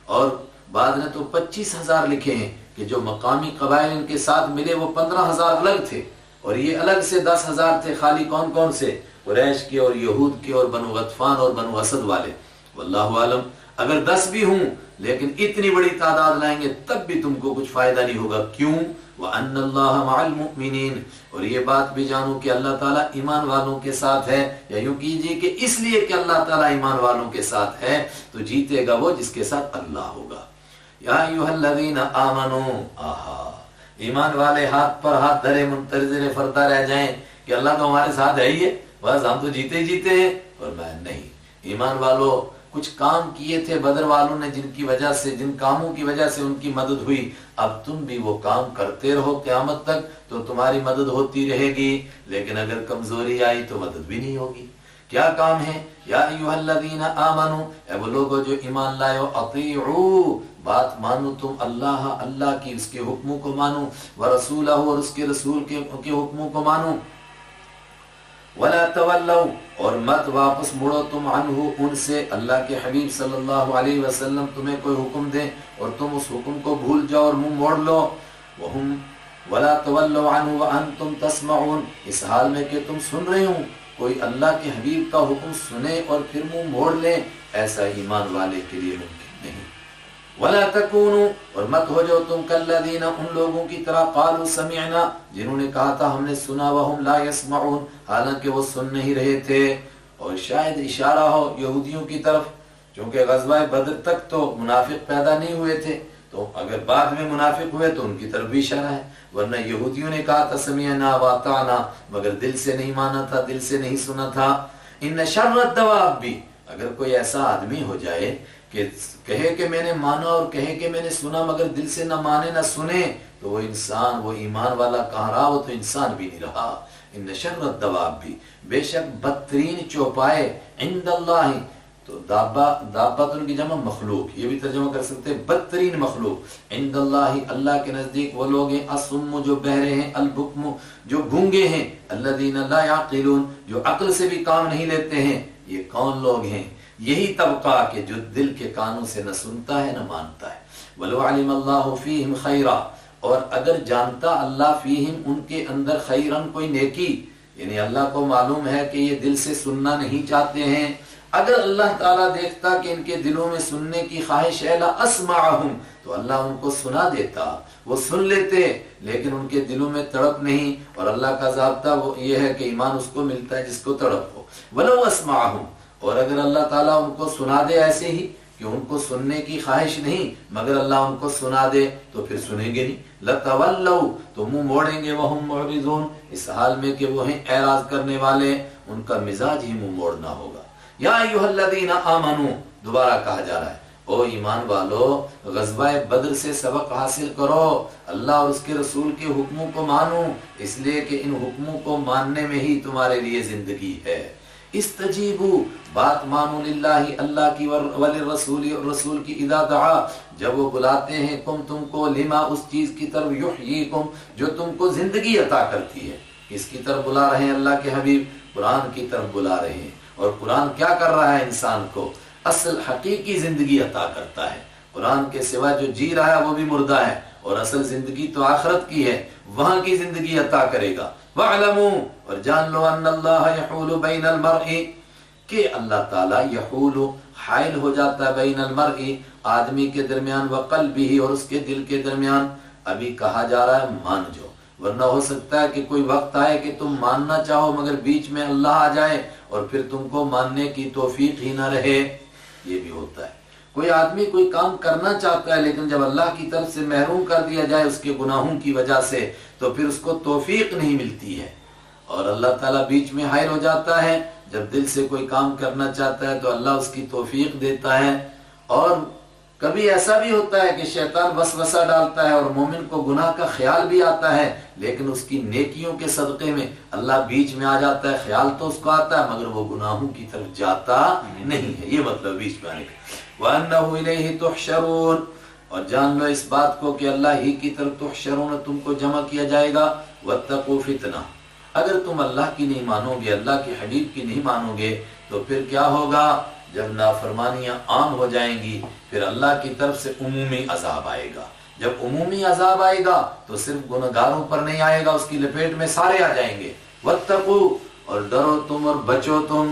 اور بعد نے تو 25,000 لکھے ہیں کہ جو مقامی قبائل ان کے ساتھ ملے وہ 15,000 الگ تھے، اور یہ الگ سے 10,000 تھے، خالی کون کون سے؟ قریش کے اور یہود کے اور بنو غطفان اور بنو اسد والے۔ واللہ عالم، اگر 10 بھی ہوں لیکن اتنی بڑی تعداد لائیں گے تب بھی تم کو کچھ فائدہ نہیں ہوگا۔ کیوں؟ وَأَنَّ اللَّهَ مَعَ الْمُؤْمِنِينَ، اور یہ بات بھی جانو کہ اللہ تعالیٰ ایمان والوں کے ساتھ ہے، یا یوں کیجئے کہ اس لیے کہ اللہ تعالیٰ ایمان والوں کے ساتھ ہے تو جیتے گا وہ جس کے ساتھ اللہ ہوگا۔ یا ایھا الذین آمنوا، آہا، ایمان والے ہاتھ پر ہاتھ دھرے منتظر فردا رہ جائیں کہ اللہ تو ہمارے ساتھ ہے ہی ہے، بس ہم تو جیتے ہی جیتے ہیں۔ اور میں نہیں، ایمان والوں کچھ کام کیے تھے بدر والوں نے، جن کی وجہ سے، جن کاموں کی وجہ سے ان کی مدد ہوئی، اب تم بھی وہ کام کرتے رہو قیامت تک تو تمہاری مدد ہوتی رہے گی، لیکن اگر کمزوری آئی تو مدد بھی نہیں ہوگی۔ کیا کام ہے؟ یا ایھا الذین آمنوا، اے وہ لوگو جو ایمان لائے ہو، اطیعوا، بات مانو تم اللہ کی، اس کے حکموں کو مانو، ورسولہ، اور اس کے رسول کے حکموں کو مانو، ولا تولوا، اور مت واپس مڑو تم عنہ، ان سے، اللہ کے حبیب صلی اللہ علیہ وسلم تمہیں کوئی حکم دیں اور تم اس حکم کو بھول جاؤ اور منہ موڑ لو، ولا تولوا عنہ وانتم تسمعون، اس حال میں کہ تم سن رہے ہوں، کوئی اللہ کے حبیب کا حکم سنے اور پھر منہ موڑ لیں، ایسا ایمان والے کے لیے ممکن نہیں۔ ولا تکونوا، اور مت ہو جاؤ تم کالذین، ان لوگوں کی طرح، قالوا سمعنا، جنہوں نے کہا تھا ہم نے سنا، وہم لا يسمعون، حالانکہ وہ سن نہیں رہے تھے۔ اور شاید اشارہ ہو یہودیوں کی طرف، چونکہ غزوہ بدر تک تو منافق پیدا نہیں ہوئے تھے، تو اگر بعد میں منافق ہوئے تو ان کی طرف بھی اشارہ ہے، ورنہ یہودیوں نے کہا تھا سمعنا واطعنا، مگر دل سے نہیں مانا تھا، دل سے نہیں سنا تھا۔ ان شر الدواب، اگر کوئی ایسا آدمی ہو جائے کہ کہے کہ میں نے مانا اور کہے کہ میں نے سنا مگر دل سے نہ مانے نہ سنے، تو وہ انسان، وہ ایمان والا کہاں رہا، وہ تو انسان بھی نہیں رہا۔ ان شر الدواب، بے شک بدترین چوپائے، عند اللہ، تو دابت ان کی جمع مخلوق، یہ بھی ترجمہ کر سکتے ہیں بدترین مخلوق، عند اللہ، اللہ کے نزدیک وہ لوگ ہیں، الصم، جو بہرے ہیں، البکم، جو گونگے ہیں، الذین لا یعقلون، جو عقل سے بھی کام نہیں لیتے ہیں۔ یہ کون لوگ ہیں؟ یہی طبقہ کہ جو دل کے کانوں سے نہ سنتا ہے نہ مانتا ہے۔ وَلَوْ عَلِمَ اللَّهُ فِيهِمْ خَيْرًا، اور اگر جانتا اللہ فیہم ان کے اندر خیرن کوئی نیکی، یعنی اللہ کو معلوم ہے کہ یہ دل سے سننا نہیں چاہتے ہیں، اگر اللہ تعالیٰ دیکھتا کہ ان کے دلوں میں سننے کی خواہش ہے لاسمعہم، تو اللہ ان کو سنا دیتا، وہ سن لیتے، لیکن ان کے دلوں میں تڑپ نہیں، اور اللہ کا ضابطہ وہ یہ ہے کہ ایمان اس کو ملتا ہے جس کو تڑپ ہو۔ ولو اسمعہم، اور اگر اللہ تعالیٰ ان کو سنا دے ایسے ہی کہ ان کو سننے کی خواہش نہیں مگر اللہ ان کو سنا دے تو پھر سنیں گے نہیں، لتولوا، تو منہ موڑیں گے، وہم معرضون، اس حال میں کہ وہ ہیں اعراض کرنے والے، ان کا مزاج ہی منہ موڑنا ہوگا۔ یا ایھا الذین آمنوا، دوبارہ کہا جا رہا ہے او ایمان والو، غزوہ بدر سے سبق حاصل کرو، اللہ اور اس کے رسول کے حکموں کو مانو، اس لیے کہ ان حکموں کو ماننے میں ہی تمہارے لیے زندگی ہے۔ استجیبو، بات مانو، للہ، اللہ کی، وللرسول، اور رسول کی، اذا دعا، جب وہ بلاتے ہیں، کم تم کو، لما، اس چیز کی طرف، یحییکم، جو تم کو زندگی عطا کرتی ہے۔ کس کی طرف بلا رہے ہیں اللہ کے حبیب؟ قرآن کی طرف بلا رہے ہیں، اور قرآن کیا کر رہا ہے؟ انسان کو اصل حقیقی زندگی عطا کرتا ہے۔ قرآن کے سوا جو جی رہا ہے وہ بھی مردہ ہے، اور اصل زندگی تو آخرت کی ہے، وہاں کی زندگی عطا کرے گا۔ وَاعْلَمُوا، اور جان لو، ان اللہ یحول بین المرء، کہ اللہ تعالیٰ یحول، حائل ہو جاتا ہے، بین المرء، آدمی کے درمیان، وقلبہ، اور اس کے دل کے درمیان۔ ابھی کہا جا رہا ہے مان جو، ورنہ ہو سکتا ہے کہ کوئی وقت آئے کہ تم ماننا چاہو مگر بیچ میں اللہ آ جائے اور پھر تم کو ماننے کی توفیق ہی نہ رہے، یہ بھی ہوتا ہے۔ کوئی آدمی کوئی کام کرنا چاہتا ہے لیکن جب اللہ کی طرف سے محروم کر دیا جائے اس کے گناہوں کی وجہ سے تو پھر اس کو توفیق نہیں ملتی ہے، اور اللہ تعالیٰ بیچ میں حائل ہو جاتا ہے۔ جب دل سے کوئی کام کرنا چاہتا ہے تو اللہ اس کی توفیق دیتا ہے، اور کبھی ایسا بھی ہوتا ہے کہ شیطان وسوسہ ڈالتا ہے اور مومن کو گناہ کا خیال بھی آتا ہے، لیکن اس کی نیکیوں کے صدقے میں اللہ بیچ میں آ جاتا ہے، خیال تو اس کو آتا ہے مگر وہ گناہوں کی طرف جاتا نہیں ہے، یہ مطلب بیچ میں آنے کا۔ وَأَنَّهُ إِلَيْهِ تُحْشَرُونَ، اور جان لو اس بات کو کہ اللہ ہی کی طرف تحشرون، تم کو جمع کیا جائے گا۔ وَاتَّقُوا فِتْنَةً، اگر تم اللہ کی نہیں مانو گے، اللہ کے حبیب کی نہیں مانو گے تو پھر کیا ہوگا؟ جب نافرمانیاں عام ہو جائیں گی پھر اللہ کی طرف سے عمومی عذاب آئے گا۔ جب عمومی عذاب آئے گا تو صرف گنہگاروں پر نہیں آئے گا، اس کی لپیٹ میں سارے آ جائیں گے۔ وَاتَّقُوا، اور ڈرو تم اور بچو تم،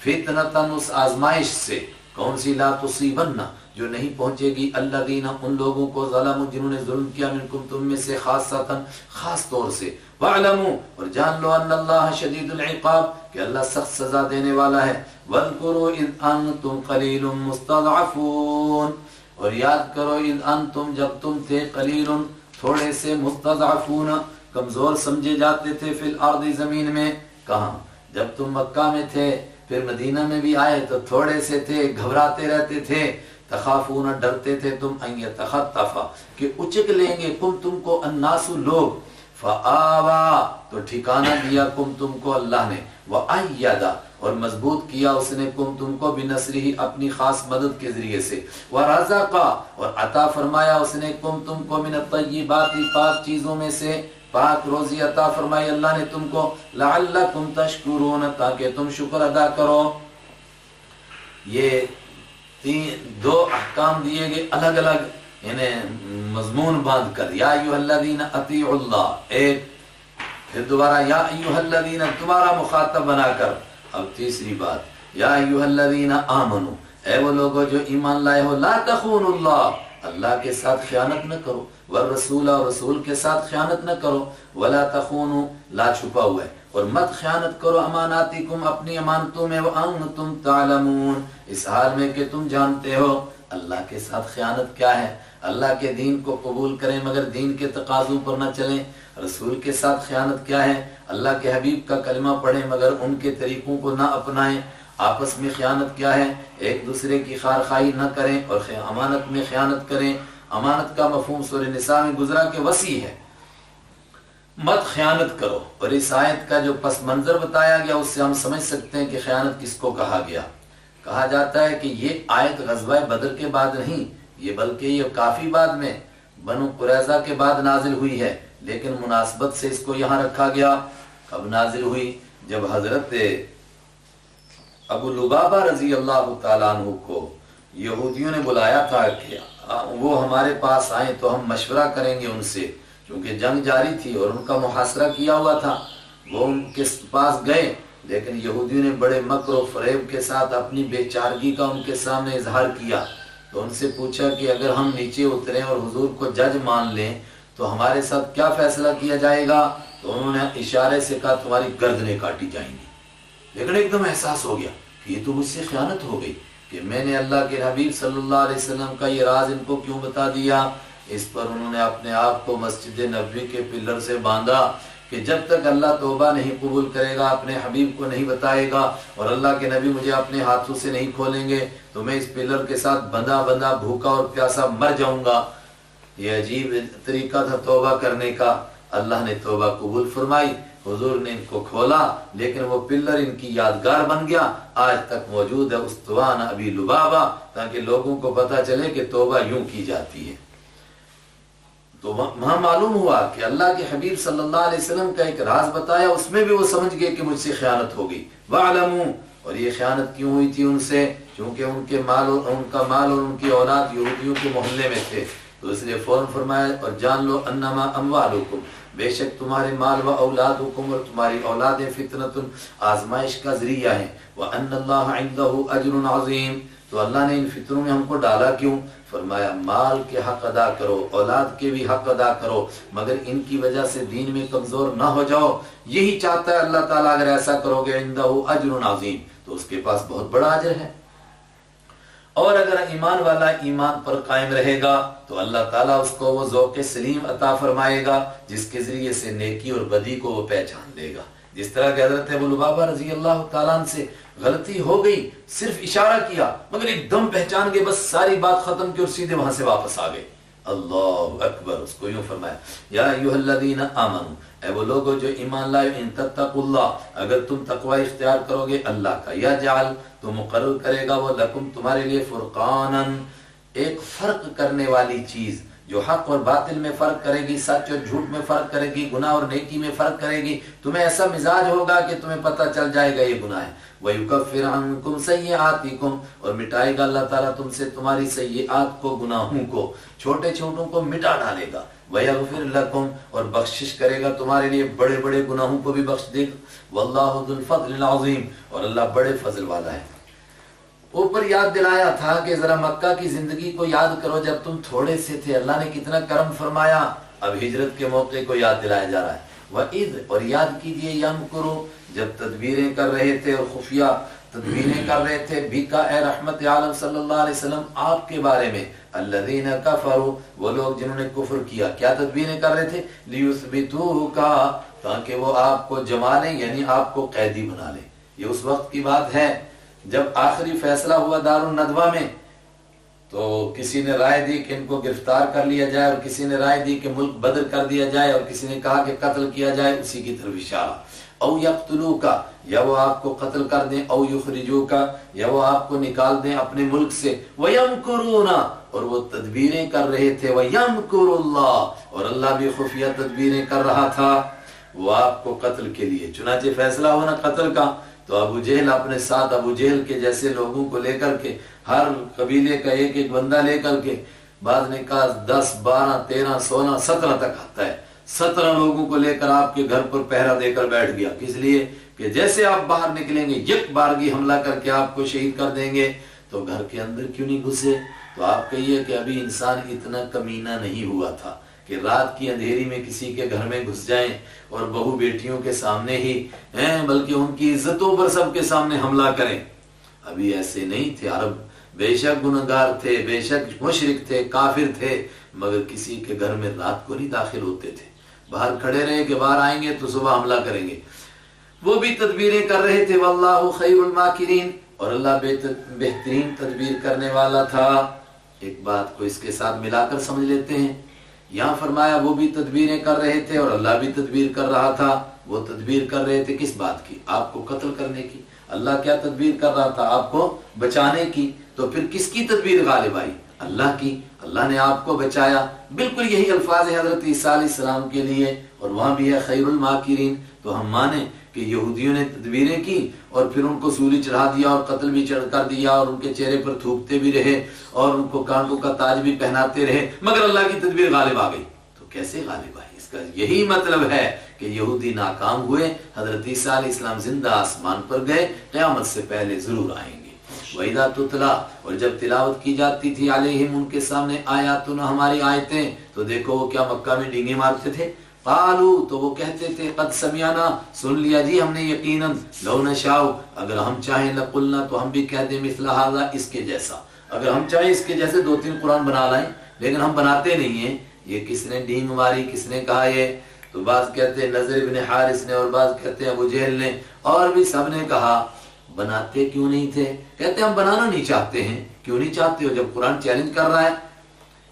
فِتْنَةً، اس آزمائش سے، کون سی؟ لا تصیبن، جو نہیں پہنچے گی، الذین، ان لوگوں کو، ظلموا، جنہوں نے ظلم کیا، منکم، تم میں سے، خاصۃً، خاص طور سے۔ وَاعْلَمُوا، اور جان لو، ان اللہ شدید العقاب، کہ اللہ سخت سزا دینے والا ہے۔ وَاذْكُرُوا إِذْ أَنْتُمْ قَلِيلٌ مُسْتَضْعَفُونَ، اور یاد کرو، اذ انتم، جب تم تھے، قلیل، تھوڑے سے، مستضعفون، کمزور سمجھے جاتے تھے، فی الارض، زمین میں۔ کہاں؟ جب تم مکہ میں تھے، پھر مدینہ میں بھی آئے تو تھوڑے سے تھے، گھبراتے رہتے تھے، تخافون، ڈرتے تھے تم، ان یتخطف، کہ اچک لیں گے، تم کو، الناس، لوگ، فآوا، تو ٹھکانہ دیا تم کو اللہ نے، وأید، اور مضبوط کیا اس نے تم کو، بنصرہ، اپنی خاص مدد کے ذریعے سے، ورزق، اور عطا فرمایا اس نے تم کو، من الطیبات، پاک چیزوں میں سے، پاک روزی عطا فرمائی اللہ نے تم کو، لعلکم تشکرون، تاکہ تم شکر ادا کرو۔ یہ دو احکام دیے گئے الگ الگ، یعنی مضمون باندھ کر، یا ایھا الذین اطیعوا اللہ، ایک، پھر دوبارہ یا ایھا الذین، دوبارہ مخاطب بنا کر، اب تیسری بات، یا ایھا الذین آمنوا، اے وہ لوگوں جو ایمان لائے ہو، لا تخونوا اللہ، اللہ کے ساتھ خیانت نہ کرو، والرسول، اور رسول کے ساتھ خیانت نہ کرو، ولا تخونوا، لا چھپا ہوا ہے، اور مت خیانت کرو، اماناتکم، اپنی امانتوں میں، وانتم تعلمون، اس حال میں کہ تم جانتے ہو۔ اللہ کے ساتھ خیانت کیا ہے؟ اللہ کے دین کو قبول کریں مگر دین کے تقاضوں پر نہ چلیں۔ رسول کے ساتھ خیانت کیا ہے؟ اللہ کے حبیب کا کلمہ پڑھیں مگر ان کے طریقوں کو نہ اپنائیں۔ آپس میں خیانت کیا ہے؟ ایک دوسرے کی خیرخواہی نہ کریں اور امانت میں خیانت کریں۔ امانت کا مفہوم سورہ نساء میں گزرا کہ وسیع ہے، مت خیانت کرو، اور اس آیت کا جو پس منظر بتایا گیا اس سے ہم سمجھ سکتے ہیں کہ خیانت کس کو کہا گیا۔ کہا جاتا ہے کہ یہ آیت غزوہ بدر کے بعد نہیں، یہ بلکہ یہ کافی بعد میں، بنو قریظہ کے بعد نازل ہوئی ہے، لیکن مناسبت سے اس کو یہاں رکھا گیا۔ کب نازل ہوئی؟ جب حضرت ابو لبابہ رضی اللہ تعالیٰ عنہ کو یہودیوں نے بلایا تھا کہ وہ ہمارے پاس آئیں تو ہم مشورہ کریں گے ان سے، چونکہ جنگ جاری تھی اور ان کا محاصرہ کیا ہوا تھا، وہ ان کے پاس گئے، لیکن یہودیوں نے بڑے مکر و فریب کے ساتھ اپنی بے چارگی کا ان کے سامنے اظہار کیا۔ تو ان سے پوچھا کہ اگر ہم نیچے اتریں اور حضور کو جج مان لیں تو ہمارے ساتھ کیا فیصلہ کیا جائے گا؟ تو انہوں نے اشارے سے کہا تمہاری گردنیں کاٹی جائیں گی۔ لیکن ایک دم احساس ہو گیا کہ یہ تو مجھ سے خیانت ہو گئی کہ میں نے اللہ کے حبیب صلی اللہ علیہ وسلم کا یہ راز ان کو کیوں بتا دیا۔ اس پر انہوں نے اپنے آپ کو مسجد نبوی کے پلر سے باندھا کہ جب تک اللہ توبہ نہیں قبول کرے گا، اپنے حبیب کو نہیں بتائے گا اور اللہ کے نبی مجھے اپنے ہاتھوں سے نہیں کھولیں گے تو میں اس پلر کے ساتھ بندھا بندھا بھوکا اور پیاسا مر جاؤں گا۔ یہ عجیب طریقہ تھا توبہ کرنے کا۔ اللہ نے توبہ قبول فرمائی، حضور نے ان کو کھولا، لیکن وہ پلر ان کی یادگار بن گیا، آج تک موجود ہے، استوان ابی لبابہ، تاکہ لوگوں کو پتہ چلے کہ توبہ یوں کی جاتی ہے۔ تو وہاں معلوم ہوا کہ اللہ کے حبیب صلی اللہ علیہ وسلم کا ایک راز بتایا، اس میں بھی وہ سمجھ گئے کہ مجھ سے خیانت ہو گئی۔ وَعْلَمُوا، اور یہ خیانت کیوں ہوئی تھی ان سے؟ چونکہ ان کا مال اور ان کی اولاد یہودیوں کے محلے میں تھے، تو اس لیے فوراً فرمایا اور جان لو انما اموالکم، بے شک تمہارے مال و اولادکم اور تمہاری اولادیں فتنۃ، آزمائش کا ذریعہ ہیں، وان اللہ عنده اجر عظیم۔ تو اللہ نے ان فتنوں میں ہم کو ڈالا کیوں؟ فرمایا مال کے حق ادا کرو، اولاد کے بھی حق ادا کرو، مگر ان کی وجہ سے دین میں کمزور نہ ہو جاؤ، یہی چاہتا ہے اللہ تعالیٰ۔ اگر ایسا کرو گے عنده اجر عظیم، تو اس کے پاس بہت بڑا اجر ہے۔ اور اگر ایمان والا ایمان پر قائم رہے گا تو اللہ تعالیٰ اس کو وہ ذوق سلیم عطا فرمائے گا جس کے ذریعے سے نیکی اور بدی کو وہ پہچان لے گا۔ جس طرح کہ حضرت ابو لبابہ رضی اللہ تعالیٰ عنہ سے غلطی ہو گئی، صرف اشارہ کیا مگر ایک دم پہچان گئے، بس ساری بات ختم کی اور سیدھے وہاں سے واپس آ گئے۔ اللہ اکبر۔ اس کو یوں فرمایا یا ایھا الذین آمنوا، اے وہ لوگو جو ایمان لائے، ان تتقوا اللہ، اگر تم تقوی اختیار کرو گے اللہ کا، یجعل، تو مقرر کرے گا وہ لکم، تمہارے لیے، فرقانا، ایک فرق کرنے والی چیز جو حق اور باطل میں فرق کرے گی، سچ اور جھوٹ میں فرق کرے گی، گناہ اور نیکی میں فرق کرے گی۔ تمہیں ایسا مزاج ہوگا کہ تمہیں پتہ چل جائے گا یہ گناہ ہے۔ وَيُكَفِّرْ عَنْكُمْ سَيِّئَاتِكُمْ، اور مٹائے گا اللہ تعالیٰ تم سے تمہاری سیئات کو، گناہوں کو، چھوٹے چھوٹوں کو مٹا ڈالے گا۔ وَيَغْفِرْ لَكُمْ، اور بخشش کرے گا تمہارے لیے، بڑے بڑے گناہوں کو بھی بخش دے گا۔ وَاللَّهُ ذُو الْفَضْلِ الْعَظِيمِ، اور اللہ بڑے فضل والا ہے۔ اوپر یاد دلایا تھا کہ ذرا مکہ کی زندگی کو یاد کرو جب تم تھوڑے سے تھے، اللہ نے کتنا کرم فرمایا۔ اب ہجرت کے موقع کو یاد دلایا جا رہا ہے۔ وَإِذْ، اور یاد کیجئے، يَمْكُرُ، جب تدبیریں کر رہے تھے اور خفیہ تدبیریں کر رہے تھے، بِكَ، اے رحمت عالم صلی اللہ علیہ وسلم، آپ کے بارے میں، الَّذِينَ كَفَرُوا، وہ لوگ جنہوں نے کفر کیا۔ کیا تدبیریں کر رہے تھے؟ لِيُثْبِتُوكَ، تاکہ وہ آپ کو جما لیں، یعنی آپ کو قیدی بنا لیں۔ یہ اس وقت کی بات ہے جب آخری فیصلہ ہوا دار الندوہ میں، تو کسی نے رائے دی کہ ان کو گرفتار کر لیا جائے، اور کسی نے رائے دی کہ ملک بدر کر دیا جائے، اور کسی نے کہا کہ قتل کیا جائے، اسی کی طرف اشارہ۔ او یقتلوک، یا وہ آپ کو قتل کر دیں، او یخرجوک، یا وہ آپ کو نکال دیں اپنے ملک سے۔ وَيَمْكُرُونَ، اور وہ تدبیریں کر رہے تھے، وَيَمْكُرُ اللَّهُ، اور اللہ بھی خفیہ تدبیریں کر رہا تھا وہ آپ کو قتل کے لیے۔ چنانچہ فیصلہ ہونا قتل کا، تو ابو جہل اپنے ساتھ، ابو جہل کے جیسے لوگوں کو لے کر کے، ہر قبیلے کا ایک ایک بندہ لے کر کے، بعد نے کہا 10 12 13 16 17 تک آتا ہے، 17 لوگوں کو لے کر آپ کے گھر پر پہرا دے کر بیٹھ گیا۔ کس لیے؟ کہ جیسے آپ باہر نکلیں گے یک بارگی حملہ کر کے آپ کو شہید کر دیں گے، تو گھر کے اندر کیوں نہیں گھسے؟ تو آپ کہیے کہ ابھی انسان اتنا کمینہ نہیں ہوا تھا کہ رات کی اندھیری میں کسی کے گھر میں گھس جائیں اور بہو بیٹیوں کے سامنے ہی بلکہ ان کی عزتوں پر سب کے سامنے حملہ کریں۔ ابھی ایسے نہیں تھے عرب، بے شک گنہگار تھے، بے شک مشرک تھے، کافر تھے، مگر کسی کے گھر میں رات کو نہیں داخل ہوتے تھے، باہر کھڑے رہے کہ باہر آئیں گے تو صبح حملہ کریں گے۔ وہ بھی تدبیریں کر رہے تھے، واللہ خیر الماکرین، اور اللہ بہترین تدبیر کرنے والا تھا۔ ایک بات کو اس کے ساتھ ملا کر سمجھ لیتے ہیں۔ یہاں فرمایا وہ بھی تدبیریں کر رہے تھے اور اللہ بھی تدبیر کر رہا تھا۔ وہ تدبیر کر رہے تھے کس بات کی؟ آپ کو قتل کرنے کی۔ اللہ کیا تدبیر کر رہا تھا؟ آپ کو بچانے کی۔ تو پھر کس کی تدبیر غالب آئی؟ اللہ کی۔ اللہ نے آپ کو بچایا۔ بالکل یہی الفاظ ہیں حضرت عیسیٰ علیہ السلام کے لیے، اور وہاں بھی ہے خیر الماکرین۔ تو ہم مانیں کہ یہودیوں نے تدبیریں کی اور پھر ان کو سولی چڑھا دیا اور قتل بھی چڑھ کر دیا، اور ان کے چہرے پر تھوکتے بھی رہے اور ان کو کانٹوں کا تاج بھی پہناتے رہے، مگر اللہ کی تدبیر غالب آ گئی۔ تو کیسے غالب آئی؟ اس کا یہی مطلب ہے کہ یہودی ناکام ہوئے، حضرت عیسیٰ علیہ السلام زندہ آسمان پر گئے، قیامت سے پہلے ضرور آئیں گے۔ وَإِذَا تُتْلَىٰ، اور جب تلاوت کی جاتی تھی علیہم ان کے سامنے آیاتنا ہماری آیتیں، تو دیکھو وہ کیا مکہ میں ڈینگے مارتے تھے، قالوا تو وہ کہتے تھے قد سمعنا سن لیا جی ہم نے یقیناً، لو نشاء اگر ہم چاہیں لقلنا تو ہم بھی کہہ دیں مثل ھذا اس کے جیسا، اگر ہم چاہیں اس کے جیسے 2-3 قرآن بنا لائیں، لیکن ہم بناتے نہیں ہیں۔ یہ کس نے ڈینگ ماری، کس نے کہا یہ؟ تو بعض کہتے ہیں نضر ابن حارث نے، اور بعض کہتے ہیں ابو جہل نے، اور بھی سب نے کہا بناتے کیوں نہیں تھے؟ کہتے ہم بنانا نہیں چاہتے ہیں۔ کیوں نہیں چاہتے ہو جب قرآن چیلنج کر رہا ہے؟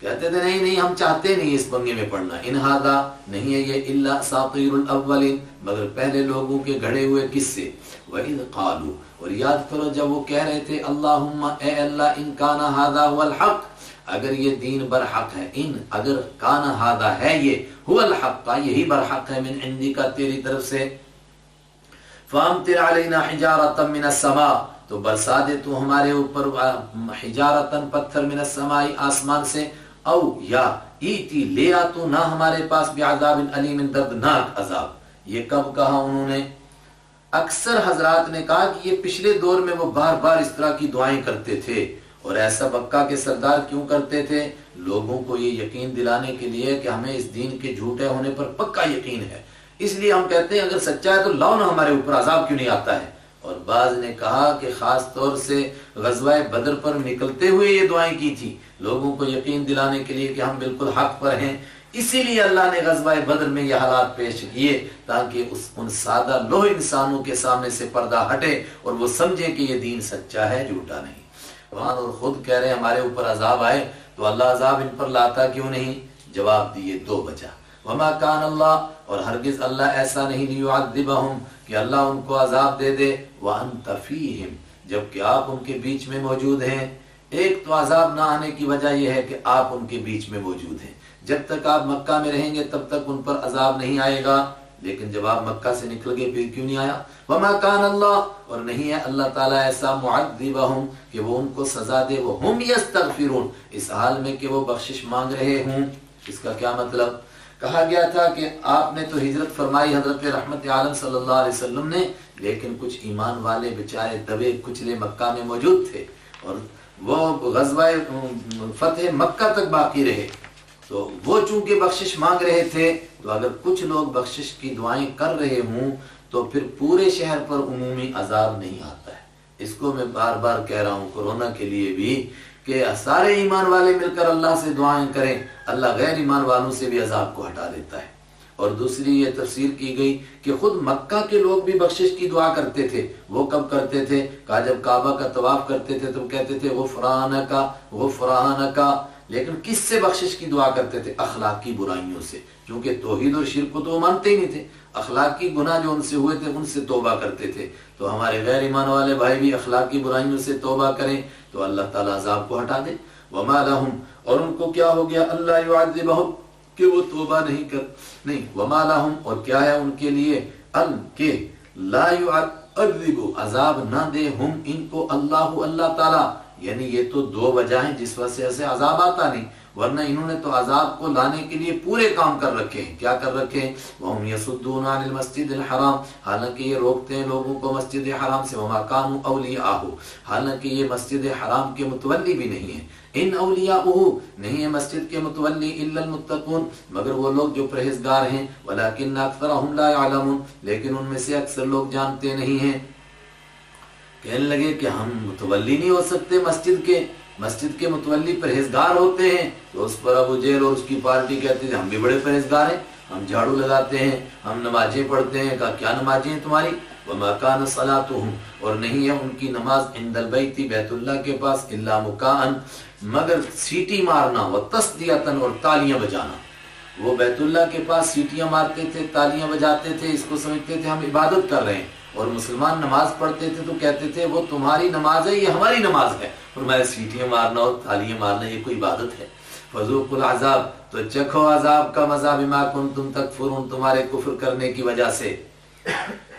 کہتے تھے نہیں ہم چاہتے نہیں اس بنگے میں پڑھنا، ان ھذا نہیں ہے یہ الا اساطیر الاولین مگر پہلے لوگوں کے گھڑے ہوئے قصے۔ وَإِذْ قَالُوا اور یاد کرو جب وہ کہہ رہے تھے اللہم اے اللہ ان کان ھذا هو الحق اگر یہ دین برحق ہے، ان اگر کان ھذا ہے یہ هو الحق یہی برحق ہے من عندک تیری طرف سے، فامطر علینا حجارۃ من السماء تو برسا دے تو ہمارے اوپر حجارتن پتھر من السماء آسمان سے، او یا ایتی لے آ تو نہ ہمارے پاس بعذاب علیم دردناک عذاب۔ یہ کب کہا انہوں نے؟ اکثر حضرات نے کہا کہ یہ پچھلے دور میں وہ بار بار اس طرح کی دعائیں کرتے تھے، اور ایسا مکہ کے سردار کیوں کرتے تھے؟ لوگوں کو یہ یقین دلانے کے لیے کہ ہمیں اس دین کے جھوٹے ہونے پر پکا یقین ہے، اس لیے ہم کہتے ہیں اگر سچا ہے تو لاؤ نہ ہمارے اوپر عذاب کیوں نہیں آتا ہے۔ اور بعض نے کہا کہ خاص طور سے غزوہ بدر پر نکلتے ہوئے یہ دعائیں کی تھی، لوگوں کو یقین دلانے کے لیے کہ ہم بالکل حق پر ہیں، اسی لیے اللہ نے غزوہ بدر میں یہ حالات پیش کیے تاکہ ان سادہ لوہ انسانوں کے سامنے سے پردہ ہٹے اور وہ سمجھیں کہ یہ دین سچا ہے جھوٹا نہیں۔ اور خود کہہ رہے ہمارے اوپر عذاب آئے تو اللہ عذاب ان پر لاتا کیوں نہیں؟ جواب دیے 2 وجہ۔ وما کان اللہ اور ہرگز اللہ ایسا نہیں لیعذبہم کہ اللہ ان کو عذاب دے دے، وانت فیہم جبکہ آپ ان کے بیچ میں موجود ہیں۔ ایک تو عذاب نہ آنے کی وجہ یہ ہے کہ آپ ان کے بیچ میں موجود ہیں، جب تک آپ مکہ میں رہیں گے تب تک ان پر عذاب نہیں آئے گا، لیکن جب آپ مکہ سے نکل گئے پھر کیوں نہیں آیا؟ وما کان اللہ اور نہیں ہے اللہ تعالیٰ ایسا معذبہم کہ وہ ان کو سزا دے، وہ ہم یستغفرون اس حال میں کہ وہ بخشش مانگ رہے ہوں۔ اس کا کیا مطلب؟ کہا گیا تھا کہ آپ نے تو ہجرت فرمائی حضرت رحمت عالم صلی اللہ علیہ وسلم نے، لیکن کچھ ایمان والے بیچارے دبے کچلے مکہ میں موجود تھے اور وہ غزوہ فتح مکہ تک باقی رہے، تو وہ چونکہ بخشش مانگ رہے تھے، تو اگر کچھ لوگ بخشش کی دعائیں کر رہے ہوں تو پھر پورے شہر پر عمومی عذاب نہیں آتا ہے۔ اس کو میں بار بار کہہ رہا ہوں کورونا کے لیے بھی کہ سارے ایمان والے مل کر اللہ سے دعائیں کریں، اللہ غیر ایمان والوں سے بھی عذاب کو ہٹا دیتا ہے۔ اور دوسری یہ تفسیر کی گئی کہ خود مکہ کے لوگ بھی بخشش کی دعا کرتے تھے۔ وہ کب کرتے تھے؟ کہا جب کعبہ کا طواف کرتے تھے تو کہتے تھے غفرانکا غفرانکا، لیکن کس سے بخشش کی دعا کرتے تھے؟ اخلاقی برائیوں سے، کیونکہ توحید اور شرک کو تو وہ مانتے ہی نہیں تھے، اخلاقی گناہ جو ان سے ہوئے تھے ان سے توبہ کرتے تھے۔ تو ہمارے غیر ایمان والے بھائی بھی اخلاقی برائیوں سے توبہ کریں تو اللہ تعالیٰ عذاب کو ہٹا دے۔ وما لہم اور ان کو کیا ہو گیا اللہ یعذبہم کہ وہ توبہ نہیں وما لہم اور کیا ہے ان کے لیے ان کے لا یعذب عذاب نہ دے ہم ان کو اللہ تعالیٰ، یعنی یہ تو 2 وجہ ہیں جس وجہ سے عذاب آتا نہیں، ورنہ انہوں نے تو عذاب کو لانے کے لیے پورے کام کر رکھے ہیں۔ کیا کر رکھے ہیں؟ وَهُمْ يَصُدُّونَ عَنِ الْمَسْجِدِ الْحَرَامِ حالانکہ یہ روکتے ہیں لوگوں کو مسجد حرام سے، وَمَا كَانُوا أَوْلِيَاءَهُ حالانکہ یہ مسجد حرام کے متولی بھی نہیں ہیں، ان اولیاءه نہیں ہے مسجد کے متولی الا المتقون مگر وہ لوگ جو پرہیزگار ہیں، وَلَكِنَّ أَكْثَرَهُمْ لَا يَعْلَمُونَ لیکن ان میں سے اکثر لوگ جانتے نہیں ہیں۔ کہنے لگے کہ ہم متولی نہیں ہو سکتے مسجد کے متولی پرہیزگار ہوتے ہیں، تو اس پر ابو جہل اور اس کی پارٹی کہتے ہیں ہم بھی بڑے پرہیزگار ہیں، ہم جھاڑو لگاتے ہیں، ہم نمازیں پڑھتے ہیں۔ کہا کیا نمازیں ہیں تمہاری؟ وما كان صلاتهم اور نہیں ہے ان کی نماز عند البیت بیت اللہ کے پاس الا مکاء مگر سیٹی مارنا، وتصدیۃ اور تالیاں بجانا۔ وہ بیت اللہ کے پاس سیٹیاں مارتے تھے، تالیاں بجاتے تھے، اس کو سمجھتے تھے ہم عبادت کر رہے ہیں، اور مسلمان نماز پڑھتے تھے تو کہتے تھے وہ تمہاری نماز ہے یہ ہماری نماز ہے، اور میں سیٹیاں مارنا اور تالیاں مارنا یہ کوئی عبادت ہے؟ فذوقوا العذاب تو چکھو عذاب کا مزہ بما کنتم تکفرون تمہارے کفر کرنے کی وجہ سے۔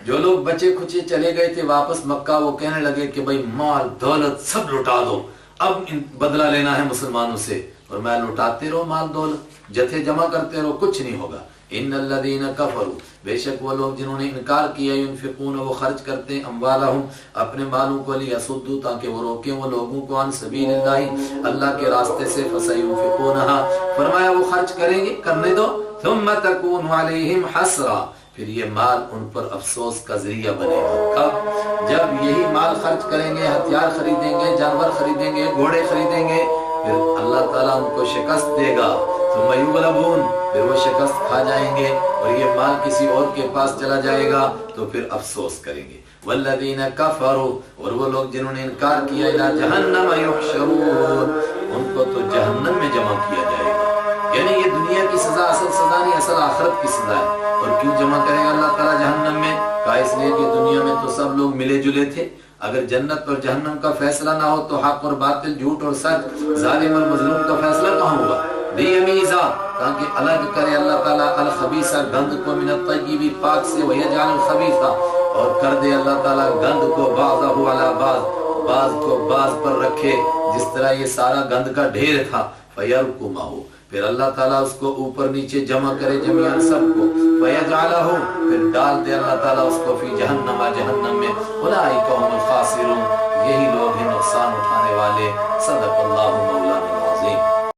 جو لوگ بچے کھچے چلے گئے تھے واپس مکہ وہ کہنے لگے کہ بھئی مال دولت سب لٹا دو، اب بدلہ لینا ہے مسلمانوں سے، اور میں لٹاتے رہو مال دولت، جتھے جمع کرتے رہو، کچھ نہیں ہوگا۔ ان الذین کفروا، بے شک وہ لوگ جنہوں نے انکار کیا، ينفقون وہ خرچ کرتے ہیں، اموالہم اپنے مالوں کو، لیصدوا تاکہ وہ روکیں وہ لوگوں کو، عن سبیل اللہ اللہ کے راستے سے، فسينفقونها فرمایا وہ خرچ کریں گے، کرنے دو، ثم تکون علیہم حسرا پھر یہ مال ان پر افسوس کا ذریعہ بنے گا۔ کب؟ جب یہی مال خرچ کریں گے، ہتھیار خریدیں گے، جانور خریدیں گے، گھوڑے خریدیں گے، پھر اللہ تعالیٰ ان کو شکست دے گا، ثم یغلبون پھر وہ شکست کھا جائیں گے اور یہ مال کسی اور کے پاس چلا جائے گا تو پھر افسوس کریں گے۔ والذین کفروا اور وہ لوگ جنہوں نے انکار کیا، الی جہنم یحشرون ان کو تو جہنم میں جمع کیا جائے گا، یعنی یہ دنیا کی سزا اصل سزا نہیں، اصل آخرت کی سزا ہے۔ اور کیوں جمع کرے گا اللہ تعالیٰ جہنم میں؟ کہا اس لیے کہ دنیا میں تو سب لوگ ملے جلے تھے، اگر جنت اور جہنم کا فیصلہ نہ ہو تو حق اور باطل، جھوٹ اور سچ، ظالم اور مظلوم کا فیصلہ کہاں ہوا؟ لیمیزا تاکہ الگ کرے اللہ تعالیٰ الخبیث گند کو من الطیب پاک سے، ویجعل الخبیث اور کر دے اللہ تعالیٰ گند کو بعضہ علی بعض، بعض کو بعض پر رکھے، جس طرح یہ سارا گند کا ڈھیر تھا، فیرکمہ پھر اللہ تعالیٰ اس کو اوپر نیچے جمع کرے جميعاً سب کو، فیجعلہ پھر ڈال دے اللہ تعالیٰ اس کو فی جہنم جہنم میں، اولئک هم الخاسرون یہی لوگ ہیں نقصان اٹھانے والے۔ صدق اللہ مولانا۔